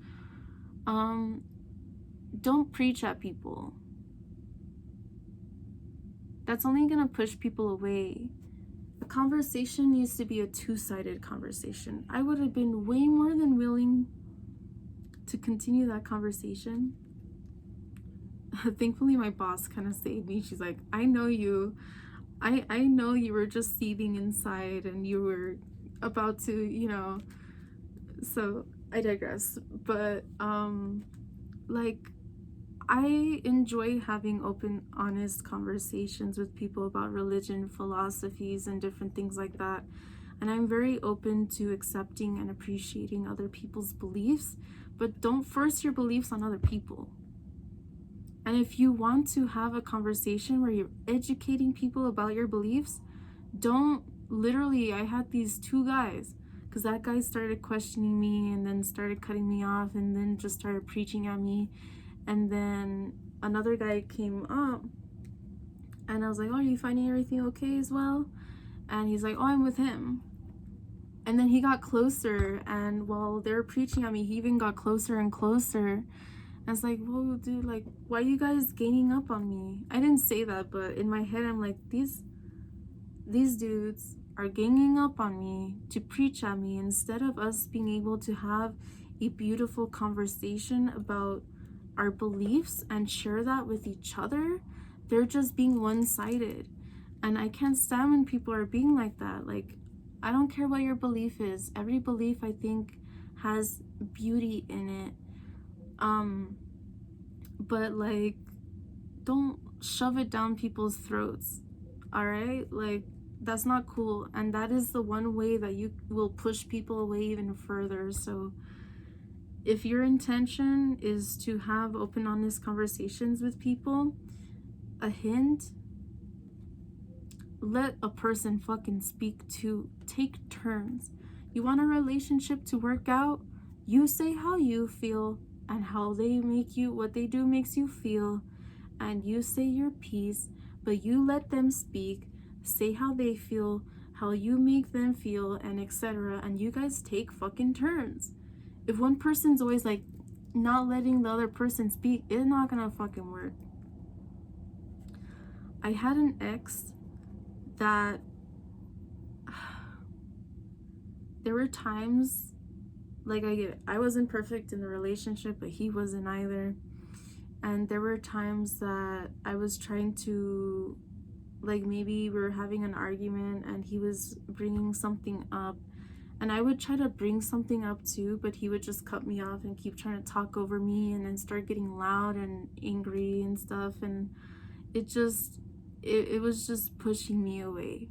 don't preach at people. That's only going to push people away. A conversation needs to be a two-sided conversation. I would have been way more than willing to continue that conversation. Thankfully, my boss kind of saved me. She's like, I know you. I know you were just seething inside and you were about to, you know. So I digress. But like, I enjoy having open, honest conversations with people about religion, philosophies, and different things like that. And I'm very open to accepting and appreciating other people's beliefs, but don't force your beliefs on other people. And if you want to have a conversation where you're educating people about your beliefs, don't literally, I had these two guys, because that guy started questioning me and then started cutting me off and then just started preaching at me. And then another guy came up and I was like, oh, are you finding everything okay as well? And he's like, oh, I'm with him. And then he got closer, and while they were preaching at me, he even got closer and closer. I was like, whoa, dude, like, why are you guys gaining up on me? I didn't say that, but in my head, I'm like, these dudes are ganging up on me to preach at me instead of us being able to have a beautiful conversation about our beliefs and share that with each other. They're just being one-sided. And I can't stand when people are being like that. Like, I don't care what your belief is. Every belief, I think, has beauty in it. But like, don't shove it down people's throats. All right? Like, that's not cool. And that is the one way that you will push people away even further. So if your intention is to have open, honest conversations with people, a hint, let a person fucking speak too. Take turns. You want a relationship to work out? You say how you feel and how they make you, what they do makes you feel, and you say your piece, but you let them speak, say how they feel, how you make them feel, and etc. And you guys take fucking turns. If one person's always like not letting the other person speak, it's not gonna fucking work. I had an ex that there were times, like, I wasn't perfect in the relationship, but he wasn't either. And there were times that I was trying to, like, maybe we were having an argument and he was bringing something up, and I would try to bring something up too, but he would just cut me off and keep trying to talk over me and then start getting loud and angry and stuff. And it was just pushing me away.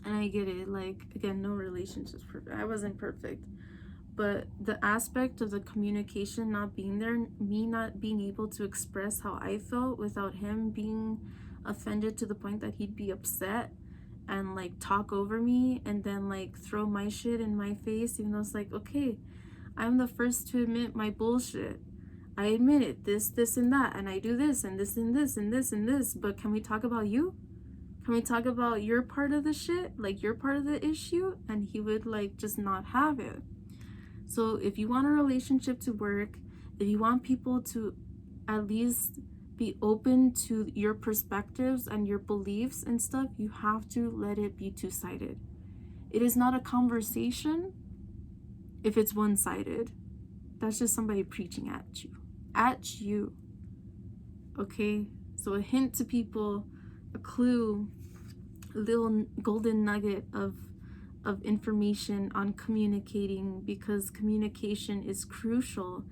And I get it, like, again, no relationship's perfect. I wasn't perfect. But the aspect of the communication not being there, me not being able to express how I felt without him being offended to the point that he'd be upset and like talk over me and then like throw my shit in my face, even though it's like, okay, I'm the first to admit my bullshit. I admit it, this, and that, and I do this, and this, and this, and this, and this, but can we talk about you? Can we talk about your part of the shit? Like, your part of the issue? And he would like just not have it. So if you want a relationship to work, if you want people to at least be open to your perspectives and your beliefs and stuff, you have to let it be two-sided. It is not a conversation if it's one-sided. That's just somebody preaching at you. At you. Okay? So a hint to people, a clue, a little golden nugget of information on communicating, because communication is crucial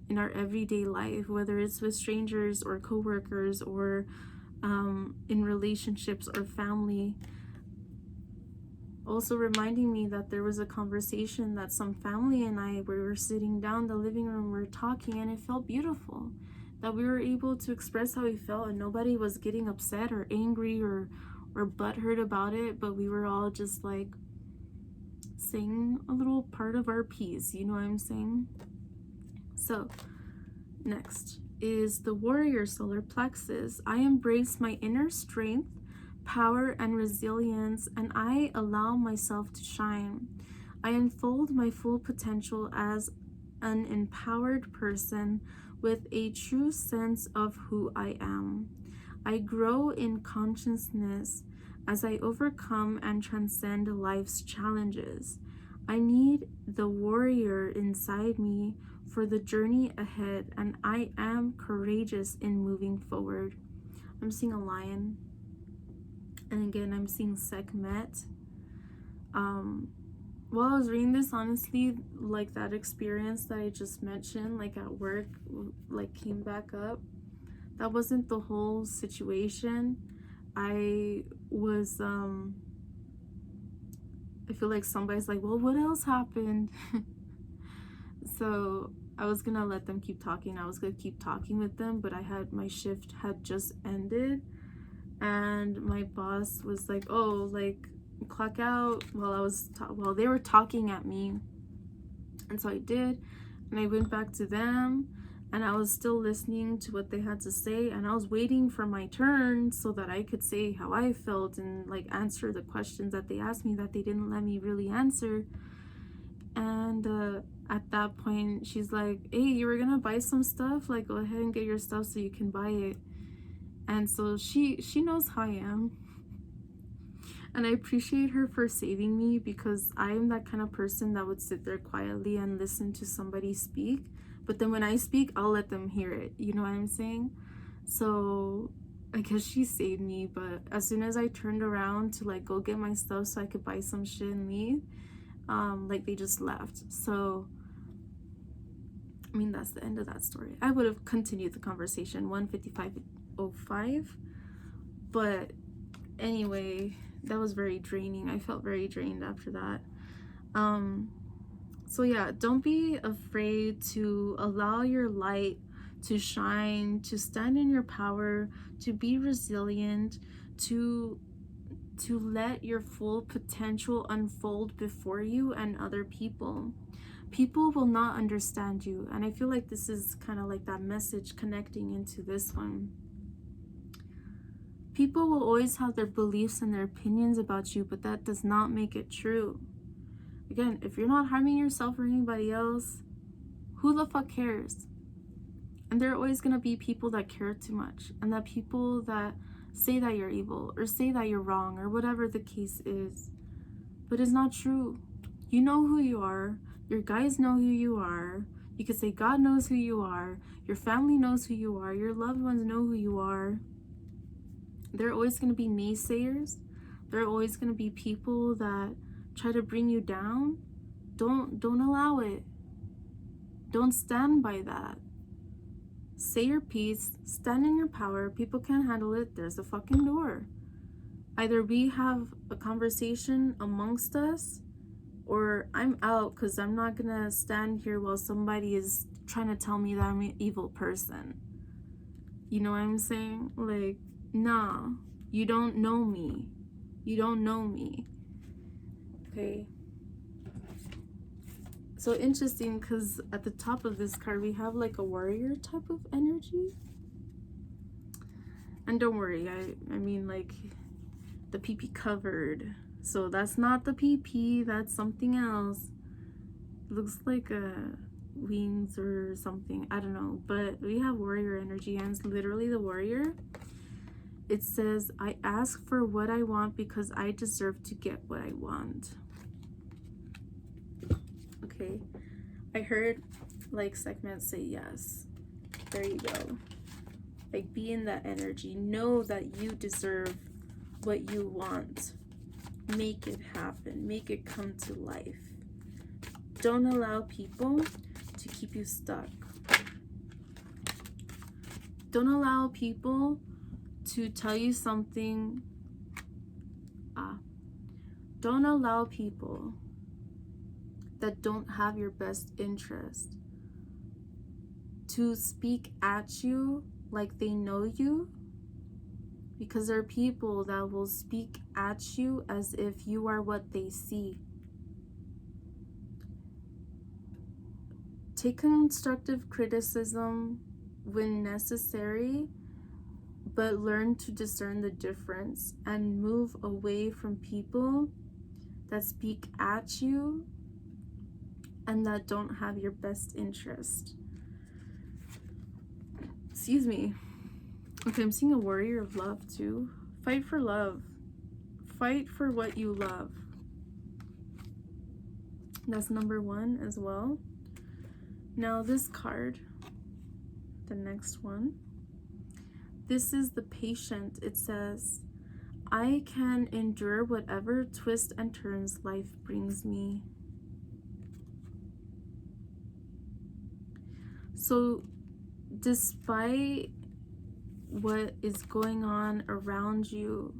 in our everyday life, whether it's with strangers or coworkers or in relationships or family. Also reminding me that there was a conversation that some family and I, we were sitting down in the living room, we were talking, and it felt beautiful that we were able to express how we felt and nobody was getting upset or angry or butthurt about it, but we were all just like saying a little part of our piece, you know what I'm saying? So next is the warrior solar plexus. I embrace my inner strength, power, and resilience, and I allow myself to shine. I unfold my full potential as an empowered person with a true sense of who I am. I grow in consciousness as I overcome and transcend life's challenges. I need the warrior inside me for the journey ahead, and I am courageous in moving forward. I'm seeing a lion, and again, I'm seeing Sekhmet. While I was reading this, honestly, like that experience that I just mentioned, like at work, like came back up. That wasn't the whole situation. I was, I feel like somebody's like, well, what else happened? So I was gonna let them keep talking. I was gonna keep talking with them, but my shift had just ended, and my boss was like, oh, like, clock out while they were talking at me. And so I did, and I went back to them, and I was still listening to what they had to say, and I was waiting for my turn so that I could say how I felt and like answer the questions that they asked me that they didn't let me really answer. And at that point, she's like, hey, you were gonna buy some stuff, like, go ahead and get your stuff so you can buy it. And so she knows how I am. And I appreciate her for saving me, because I am that kind of person that would sit there quietly and listen to somebody speak. But then when I speak, I'll let them hear it. You know what I'm saying? So I guess she saved me. But as soon as I turned around to like go get my stuff so I could buy some shit and leave, like they just left. So I mean, that's the end of that story. I would have continued the conversation 1:55:05, but anyway, that was very draining. I felt very drained after that. So yeah, don't be afraid to allow your light to shine, to stand in your power, to be resilient, to let your full potential unfold before you and other people. People will not understand you, and I feel like this is kind of like that message connecting into this one. People will always have their beliefs and their opinions about you, but that does not make it true. Again, if you're not harming yourself or anybody else, who the fuck cares? And there are always going to be people that care too much, and that people that say that you're evil or say that you're wrong or whatever the case is. But it's not true. You know who you are. Your guys know who you are. You could say God knows who you are. Your family knows who you are. Your loved ones know who you are. There are always going to be naysayers. There are always going to be people that try to bring you down. Don't allow it. Don't stand by that. Say your piece. Stand in your power. People can't handle it. There's a fucking door. Either we have a conversation amongst us, or I'm out, because I'm not gonna stand here while somebody is trying to tell me that I'm an evil person. You know what I'm saying? Like, nah, you don't know me. You don't know me. Okay. So interesting, because at the top of this card, we have like a warrior type of energy. And don't worry, I mean, like, the PP covered. So that's not the PP, that's something else. It looks like wings or something, I don't know. But we have warrior energy, and it's literally the warrior. It says, I ask for what I want because I deserve to get what I want. Okay, I heard like segments say yes. There you go. Like, be in that energy. Know that you deserve what you want. Make it happen. Make it come to life. Don't allow people to keep you stuck. Don't allow people to tell you something. Don't allow people that don't have your best interest to speak at you like they know you, because there are people that will speak at you as if you are what they see. Take constructive criticism when necessary, but learn to discern the difference and move away from people that speak at you and that don't have your best interest. Excuse me. Okay, I'm seeing a warrior of love too. Fight for love. Fight for what you love. That's number 1 as well. Now this card, the next one, this is the patient. It says, I can endure whatever twists and turns life brings me. So despite what is going on around you,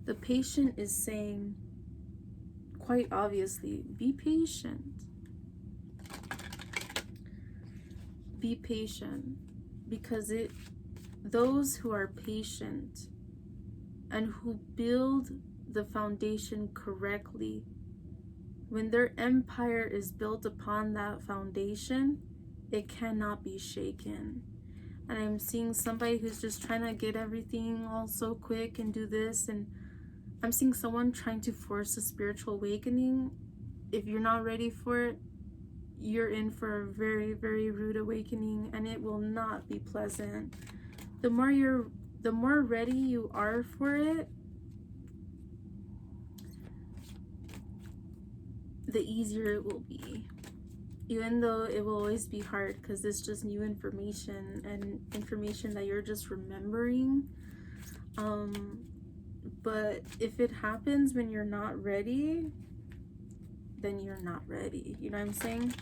the patient is saying, quite obviously, be patient. Be patient, because those who are patient and who build the foundation correctly, when their empire is built upon that foundation, it cannot be shaken. And I'm seeing somebody who's just trying to get everything all so quick and do this, and I'm seeing someone trying to force a spiritual awakening. If you're not ready for it, you're in for a very, very rude awakening, and it will not be pleasant. The more ready you are for it, the easier it will be. Even though it will always be hard because it's just new information and information that you're just remembering. But if it happens when you're not ready, then you're not ready. You know what I'm saying?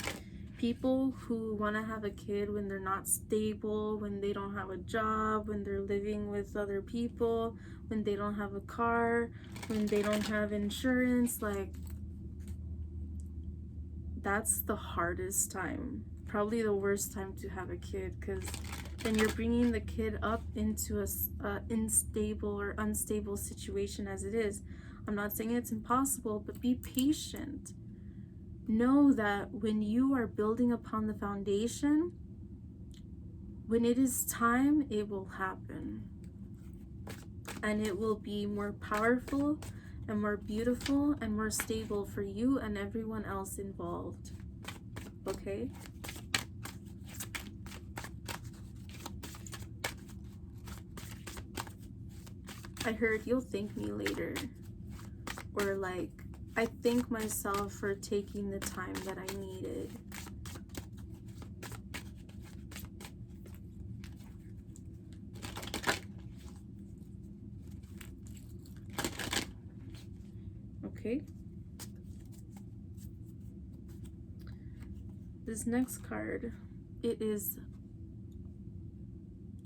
People who want to have a kid when they're not stable, when they don't have a job, when they're living with other people, when they don't have a car, when they don't have insurance, like, that's the hardest time, probably the worst time to have a kid, because then you're bringing the kid up into a unstable or unstable situation as it is. I'm not saying it's impossible, but be patient. Know that when you are building upon the foundation, when it is time, it will happen, and it will be more powerful and more beautiful and more stable for you and everyone else involved. Okay? I heard you'll thank me later. Or like, I thank myself for taking the time that I needed. Okay. This next card, it is,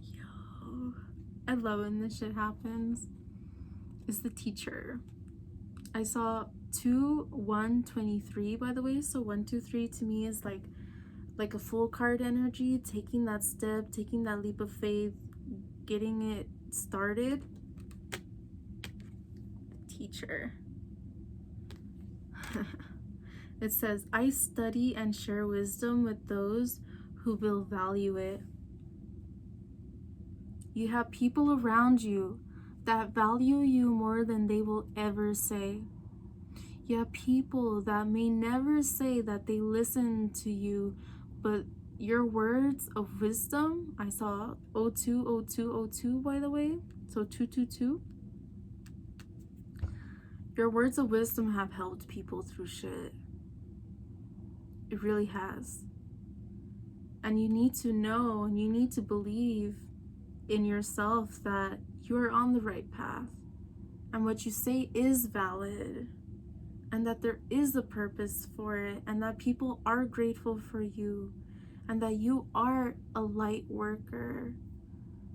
yo, I love when this shit happens. It's the Teacher. I saw 2, 1, 23, by the way. So 1, 2, 3 to me is like a full card energy, taking that step, taking that leap of faith, getting it started. Teacher. It says, I study and share wisdom with those who will value it. You have people around you that value you more than they will ever say. You have people that may never say that they listen to you, but your words of wisdom, I saw 020202, by the way, so 222. Your words of wisdom have helped people through shit. It really has. And you need to know and you need to believe in yourself that you're on the right path. And what you say is valid. And that there is a purpose for it. And that people are grateful for you. And that you are a light worker.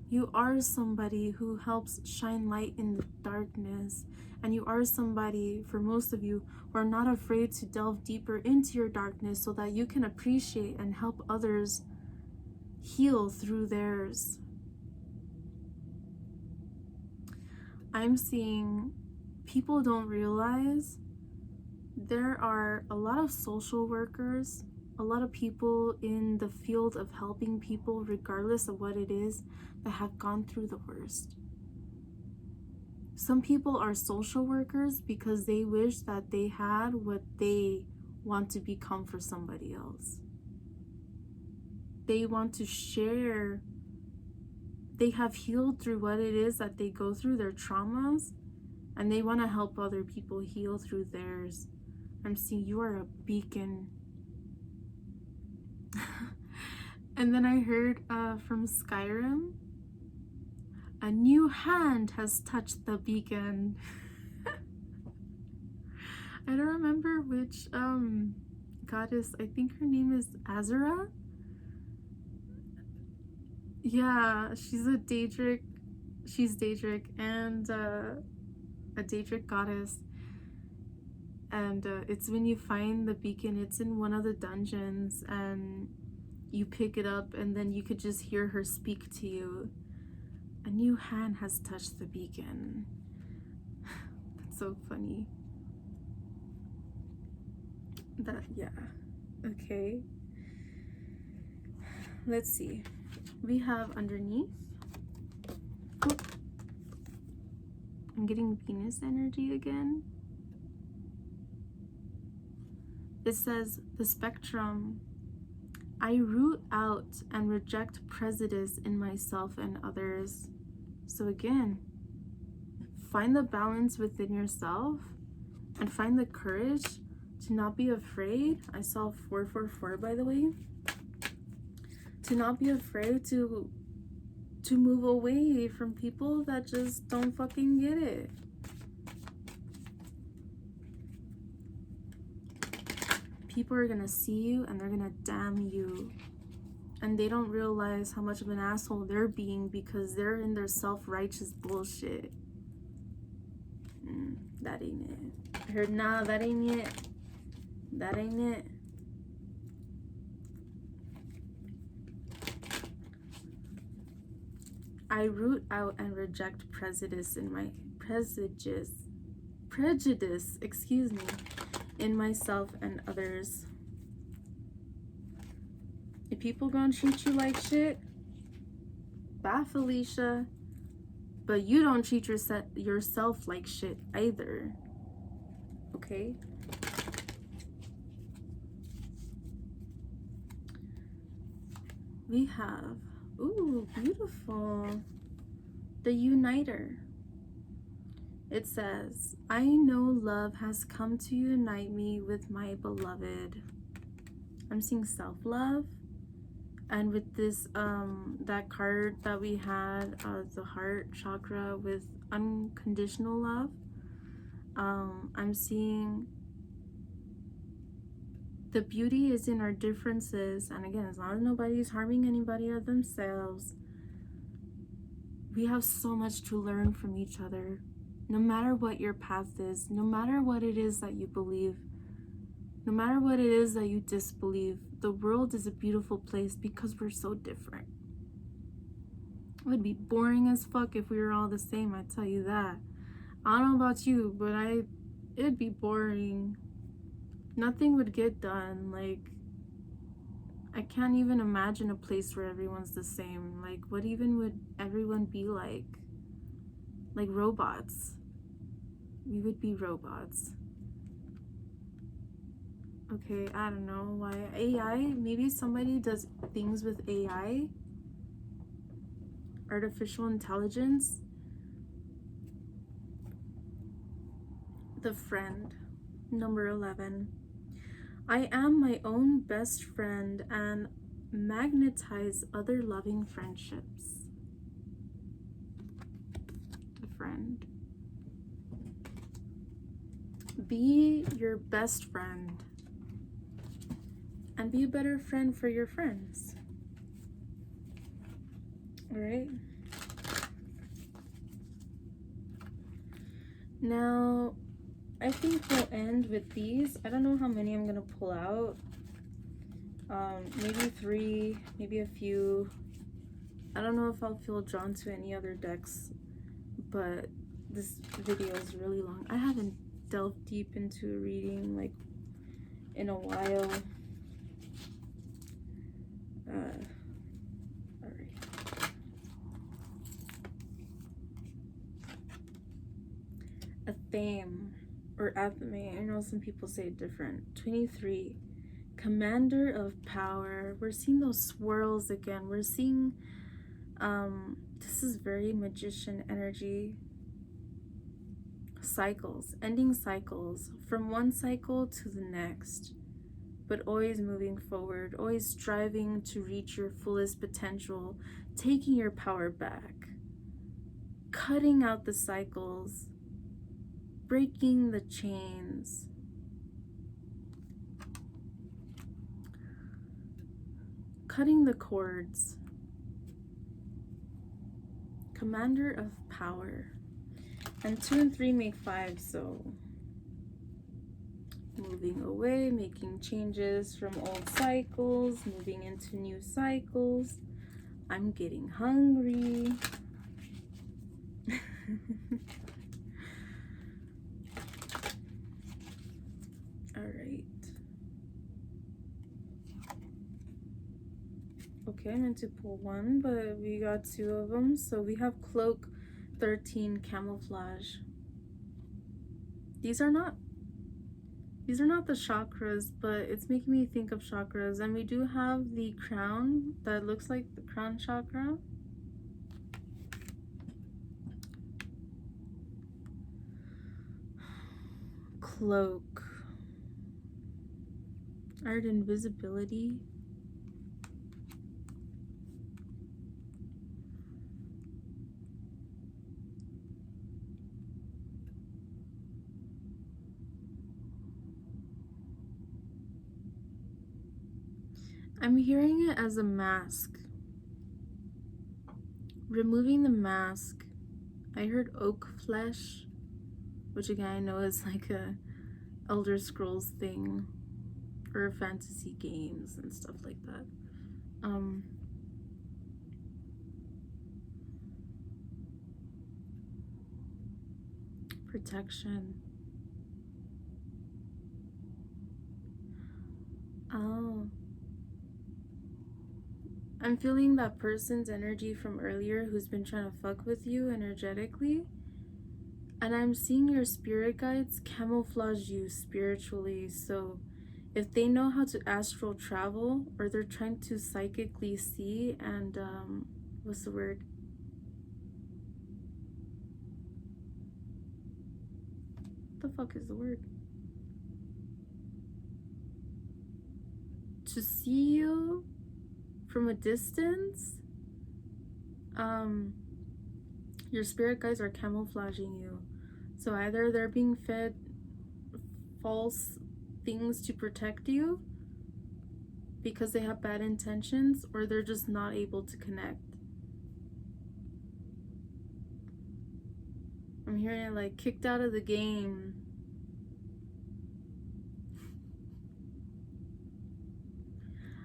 You are somebody who helps shine light in the darkness. And you are somebody, for most of you, who are not afraid to delve deeper into your darkness so that you can appreciate and help others heal through theirs. I'm seeing people don't realize there are a lot of social workers, a lot of people in the field of helping people, regardless of what it is, that have gone through the worst. Some people are social workers because they wish that they had what they want to become for somebody else. They want to share. They have healed through what it is that they go through, their traumas, and they want to help other people heal through theirs. I'm seeing you are a beacon. And then I heard from Skyrim, a new hand has touched the beacon. I don't remember which goddess. I think her name is Azura. Yeah, she's a Daedric. She's Daedric and a Daedric goddess. And it's when you find the beacon, it's in one of the dungeons, and you pick it up, and then you could just hear her speak to you. A new hand has touched the beacon. That's so funny. That, yeah. Okay. Let's see. We have underneath. Oh. I'm getting Venus energy again. It says, the spectrum. I root out and reject prejudice in myself and others. So again, find the balance within yourself and find the courage To not be afraid. I saw 444, by the way. To not be afraid to move away from people that just don't fucking get it. People are gonna see you and they're gonna damn you. And they don't realize how much of an asshole they're being because they're in their self-righteous bullshit. That ain't it. I heard, nah, that ain't it. That ain't it. I root out and reject prejudice in my prejudice, excuse me, in myself and others. If people gonna treat you like shit, bye Felicia. But you don't treat yourself like shit either. Okay? We have, ooh, beautiful, the Uniter. It says, I know love has come to unite me with my beloved. I'm seeing self-love. And with this, that card that we had, the heart chakra with unconditional love, I'm seeing the beauty is in our differences. And again, as long as nobody's harming anybody or themselves, we have so much to learn from each other. No matter what your path is, no matter what it is that you believe, no matter what it is that you disbelieve, the world is a beautiful place because we're so different. It would be boring as fuck if we were all the same, I tell you that. I don't know about you, but it'd be boring. Nothing would get done. Like, I can't even imagine a place where everyone's the same. Like, what even would everyone be like? Like robots. We would be robots. Okay, I don't know why. AI, maybe somebody does things with AI. Artificial intelligence. The friend, number 11. I am my own best friend and magnetize other loving friendships. The friend. Be your best friend. And be a better friend for your friends. Alright? Now, I think we'll end with these. I don't know how many I'm going to pull out. Maybe 3, maybe a few. I don't know if I'll feel drawn to any other decks, but this video is really long. I haven't delved deep into a reading like in a while. Alright. A theme or athame. I know some people say it different. 23. Commander of power. We're seeing those swirls again. We're seeing this is very magician energy. Cycles, ending cycles from one cycle to the next, but always moving forward, always striving to reach your fullest potential, taking your power back, cutting out the cycles, breaking the chains, cutting the cords. Commander of power. And 2 and 3 make 5, so moving away, making changes from old cycles, moving into new cycles. I'm getting hungry. Alright. Okay, I meant to pull 1, but we got 2 of them. So we have cloak, 13, camouflage. These are not the chakras, but it's making me think of chakras. And we do have the crown that looks like the crown chakra. Cloak. I heard invisibility. I'm hearing it as a mask. Removing the mask. I heard oak flesh, which again I know is like a Elder Scrolls thing, or fantasy games and stuff like that. Protection. Oh. I'm feeling that person's energy from earlier who's been trying to fuck with you energetically. And I'm seeing your spirit guides camouflage you spiritually. So if they know how to astral travel, or they're trying to psychically see and, what's the word? What the fuck is the word? To see you from a distance, your spirit guides are camouflaging you. So either they're being fed false things to protect you because they have bad intentions, or they're just not able to connect. I'm hearing it like kicked out of the game.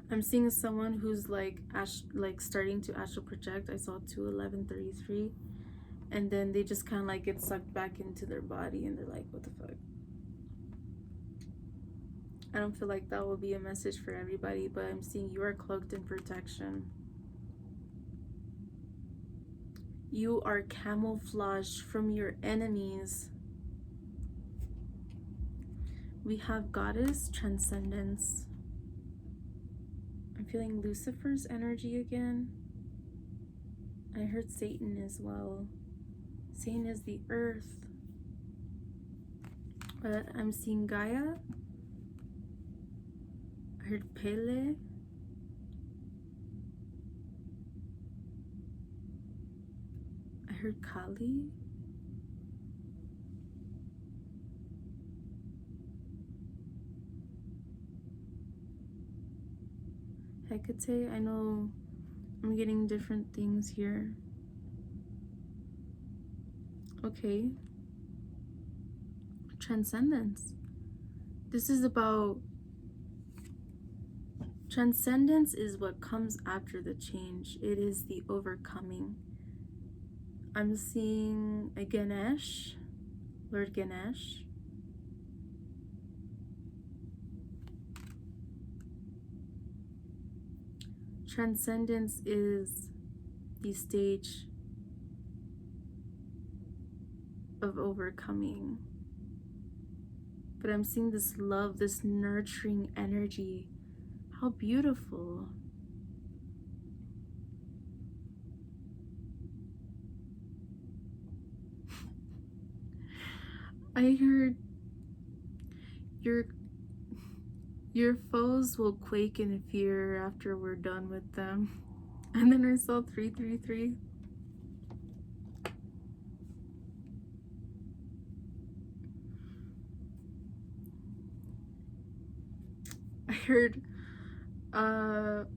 I'm seeing someone who's like starting to astral project. I saw 21133, and then they just kind of like get sucked back into their body, and they're like, what the fuck? I don't feel like that will be a message for everybody, but I'm seeing you are cloaked in protection. You are camouflaged from your enemies. We have Goddess, Transcendence. I'm feeling Lucifer's energy again. I heard Satan as well. Satan is the earth. But I'm seeing Gaia. I heard Pele. I heard Kali. Hecate. I know I'm getting different things here. Okay. Transcendence. This is about transcendence is what comes after the change. It is the overcoming. I'm seeing a Ganesh, Lord Ganesh. Transcendence is the stage of overcoming. But I'm seeing this love, this nurturing energy. How beautiful. I heard your foes will quake in fear after we're done with them. And then I saw 333. I heard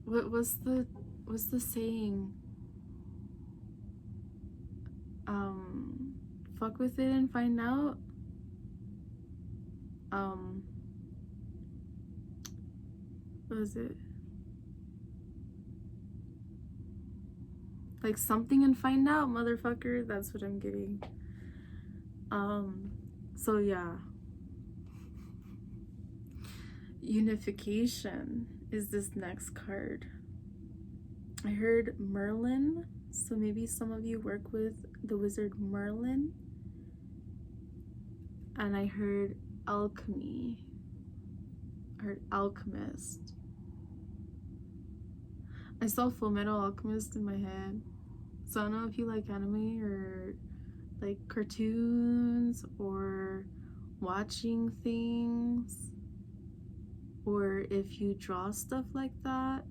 what's the saying? Fuck with it and find out. What is it? Like something and find out, motherfucker. That's what I'm getting. So yeah. Unification is this next card. I heard Merlin, so maybe some of you work with the wizard Merlin. And I heard alchemy. I heard alchemist. I saw Full Metal Alchemist in my head. So I don't know if you like anime or like cartoons or watching things. or if you draw stuff like that,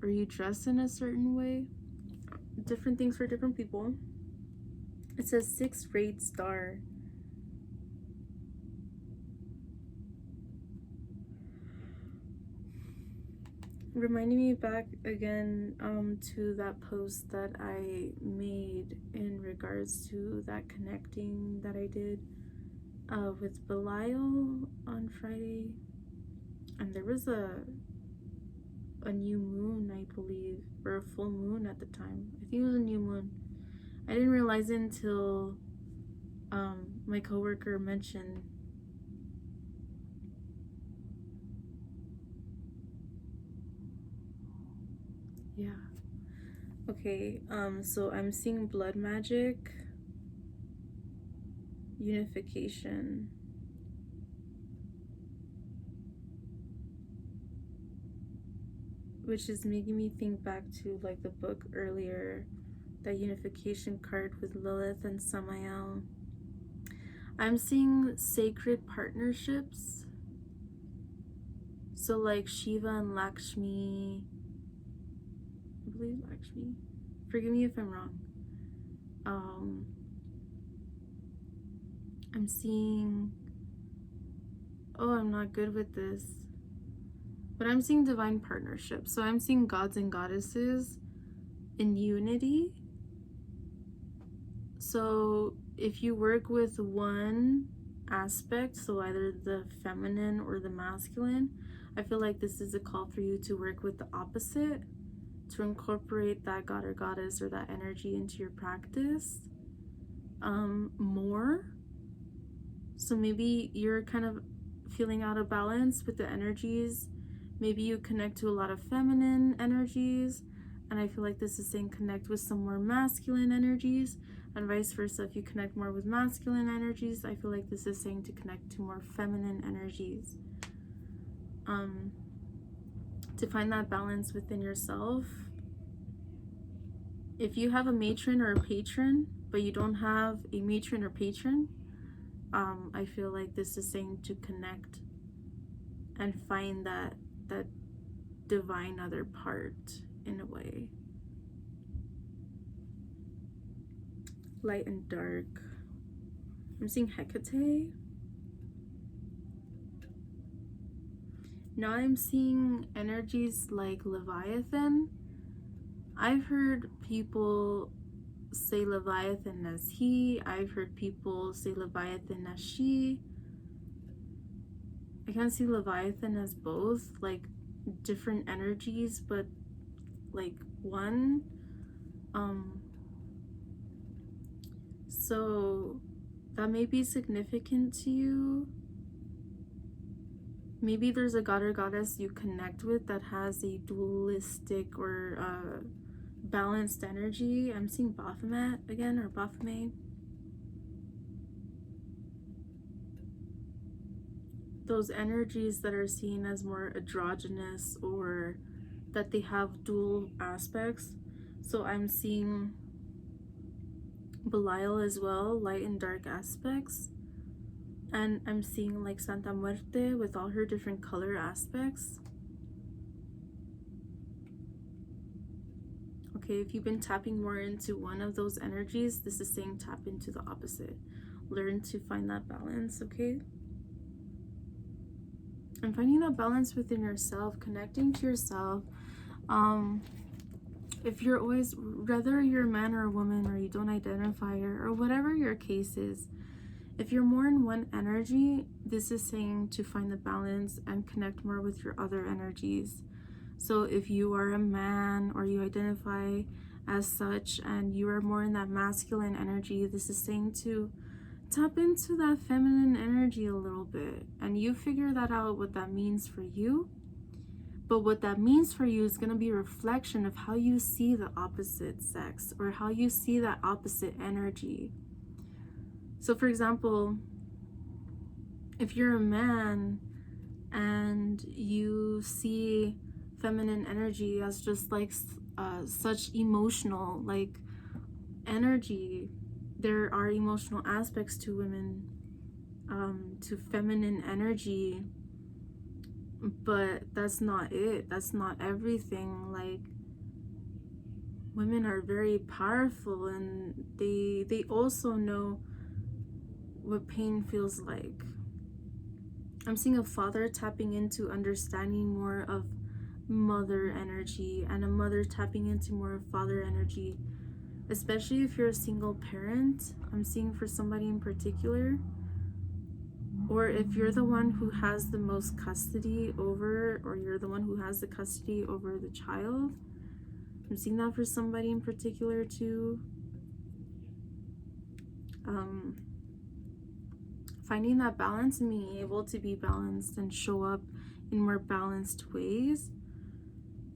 or you dress in a certain way. Different things for different people. It says 6 rate star. Reminding me back again to that post that I made in regards to that connecting that I did with Belial on Friday. And there was a new moon, I believe, or a full moon at the time. I think it was a new moon. I didn't realize it until my coworker mentioned. Yeah. Okay, so I'm seeing blood magic, unification, which is making me think back to like the book earlier, that unification card with Lilith and Samael. I'm seeing sacred partnerships, so like Shiva and Lakshmi, I believe Lakshmi, forgive me if I'm wrong. I'm seeing, oh, I'm not good with this, but I'm seeing divine partnerships. So I'm seeing gods and goddesses in unity. So if you work with one aspect, so either the feminine or the masculine, I feel like this is a call for you to work with the opposite, to incorporate that god or goddess or that energy into your practice more. So maybe you're kind of feeling out of balance with the energies. Maybe you connect to a lot of feminine energies, and I feel like this is saying connect with some more masculine energies, and vice versa. If you connect more with masculine energies, I feel like this is saying to connect to more feminine energies. To find that balance within yourself. If you have a matron or a patron, but you don't have a matron or patron, I feel like this is saying to connect and find that divine other part in a way. Light and dark. I'm seeing Hecate. Now I'm seeing energies like Leviathan. I've heard people say Leviathan as he. I've heard people say Leviathan as she. I can't see Leviathan as both, like different energies, but like one. So that may be significant to you. Maybe there's a god or goddess you connect with that has a dualistic or balanced energy. I'm seeing Baphomet again, or Baphomet. Those energies that are seen as more androgynous or that they have dual aspects. So I'm seeing Belial as well, light and dark aspects. And I'm seeing like Santa Muerte with all her different color aspects. Okay, if you've been tapping more into one of those energies, this is saying tap into the opposite. Learn to find that balance, okay? And finding that balance within yourself, connecting to yourself. If you're always, whether you're a man or a woman, or you don't identify, or whatever your case is, if you're more in one energy, this is saying to find the balance and connect more with your other energies. So if you are a man or you identify as such and you are more in that masculine energy, this is saying to tap into that feminine energy a little bit, and you figure that out, what that means for you. But what that means for you is going to be a reflection of how you see the opposite sex, or how you see that opposite energy. So for example, if you're a man and you see feminine energy as just like such emotional like energy, there are emotional aspects to women. to feminine energy, but that's not it. That's not everything. Like, women are very powerful, and they also know what pain feels like. I'm seeing a father tapping into understanding more of mother energy, and a mother tapping into more of father energy, especially if you're a single parent. I'm seeing for somebody in particular, or if you're the one who has the most custody over, or you're the one who has the custody over the child. I'm seeing that for somebody in particular too. Finding that balance and being able to be balanced and show up in more balanced ways.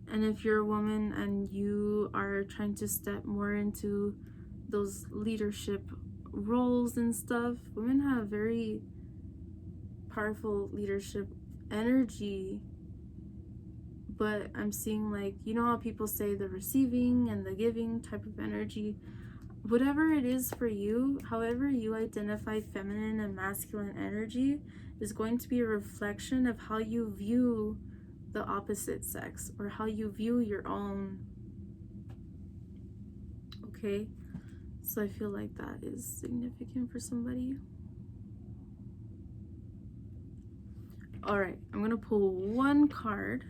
And if you're a woman and you are trying to step more into those leadership roles and stuff, women have very powerful leadership energy. But I'm seeing, like, you know how people say the receiving and the giving type of energy? Whatever it is for you, however you identify feminine and masculine energy is going to be a reflection of how you view the opposite sex, or how you view your own. Okay, so I feel like that is significant for somebody. All right, I'm gonna pull one card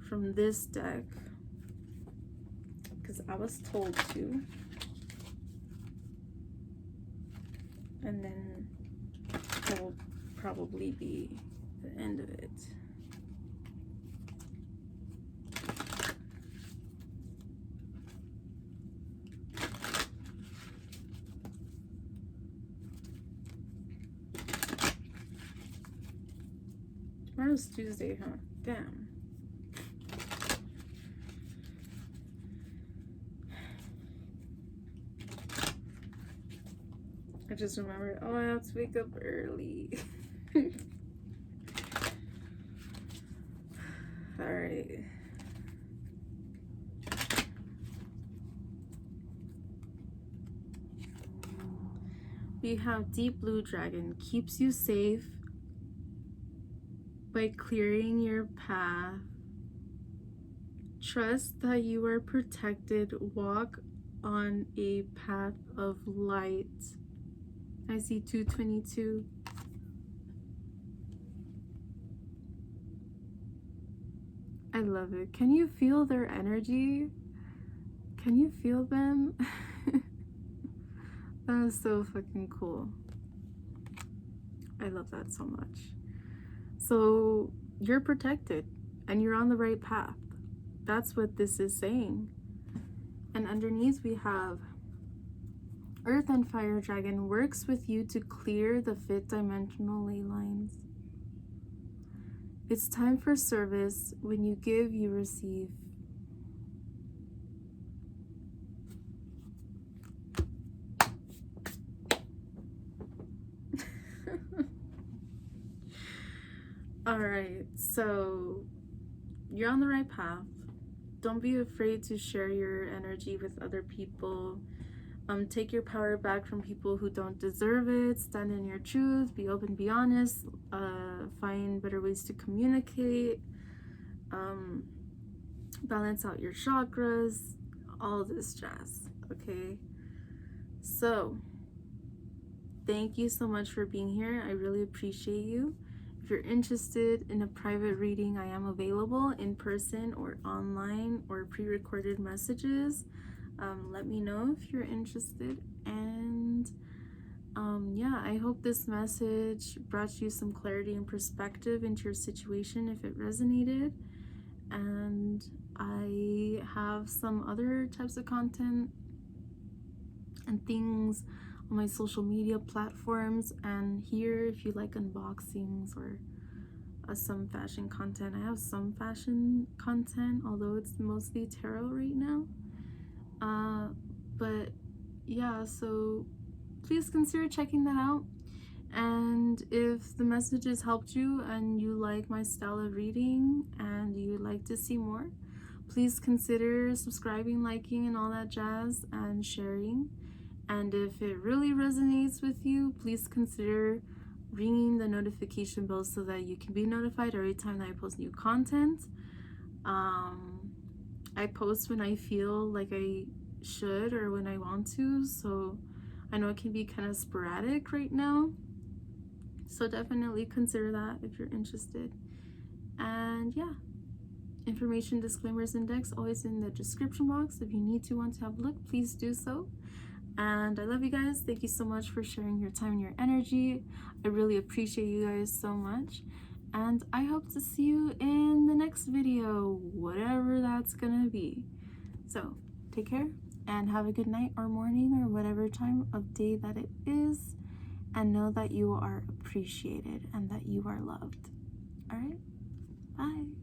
from this deck because I was told to, and then that will probably be the end of it. Tomorrow's Tuesday, huh? Damn. I just remembered, oh, I have to wake up early. All right. We have Deep Blue Dragon. Keeps you safe by clearing your path. Trust that you are protected. Walk on a path of light. I see 222. I love it. Can you feel their energy? Can you feel them? That is so fucking cool. I love that so much. So you're protected and you're on the right path. That's what this is saying. And underneath we have Earth and Fire Dragon works with you to clear the fifth dimensional ley lines. It's time for service. When you give, you receive. All right, so you're on the right path. Don't be afraid to share your energy with other people. Take your power back from people who don't deserve it. Stand in your truth. Be open, be honest. Find better ways to communicate. Balance out your chakras. All this jazz. Okay. So, thank you so much for being here. I really appreciate you. If you're interested in a private reading, I am available in person or online or pre-recorded messages. Let me know if you're interested. And yeah, I hope this message brought you some clarity and perspective into your situation if it resonated. And I have some other types of content and things on my social media platforms, and here if you like unboxings or some fashion content. I have some fashion content, although it's mostly tarot right now. But yeah, so please consider checking that out. And if the messages helped you and you like my style of reading and you'd like to see more, please consider subscribing, liking, and all that jazz, and sharing. And if it really resonates with you, please consider ringing the notification bell so that you can be notified every time that I post new content. I post when I feel like I should or when I want to, so I know it can be kind of sporadic right now, so definitely consider that if you're interested. And yeah, information, disclaimers, index always in the description box. If you want to have a look, please do so. And I love you guys. Thank you so much for sharing your time and your energy. I really appreciate you guys so much. And I hope to see you in the next video, whatever that's gonna be. So take care and have a good night or morning or whatever time of day that it is. And know that you are appreciated and that you are loved. All right? Bye.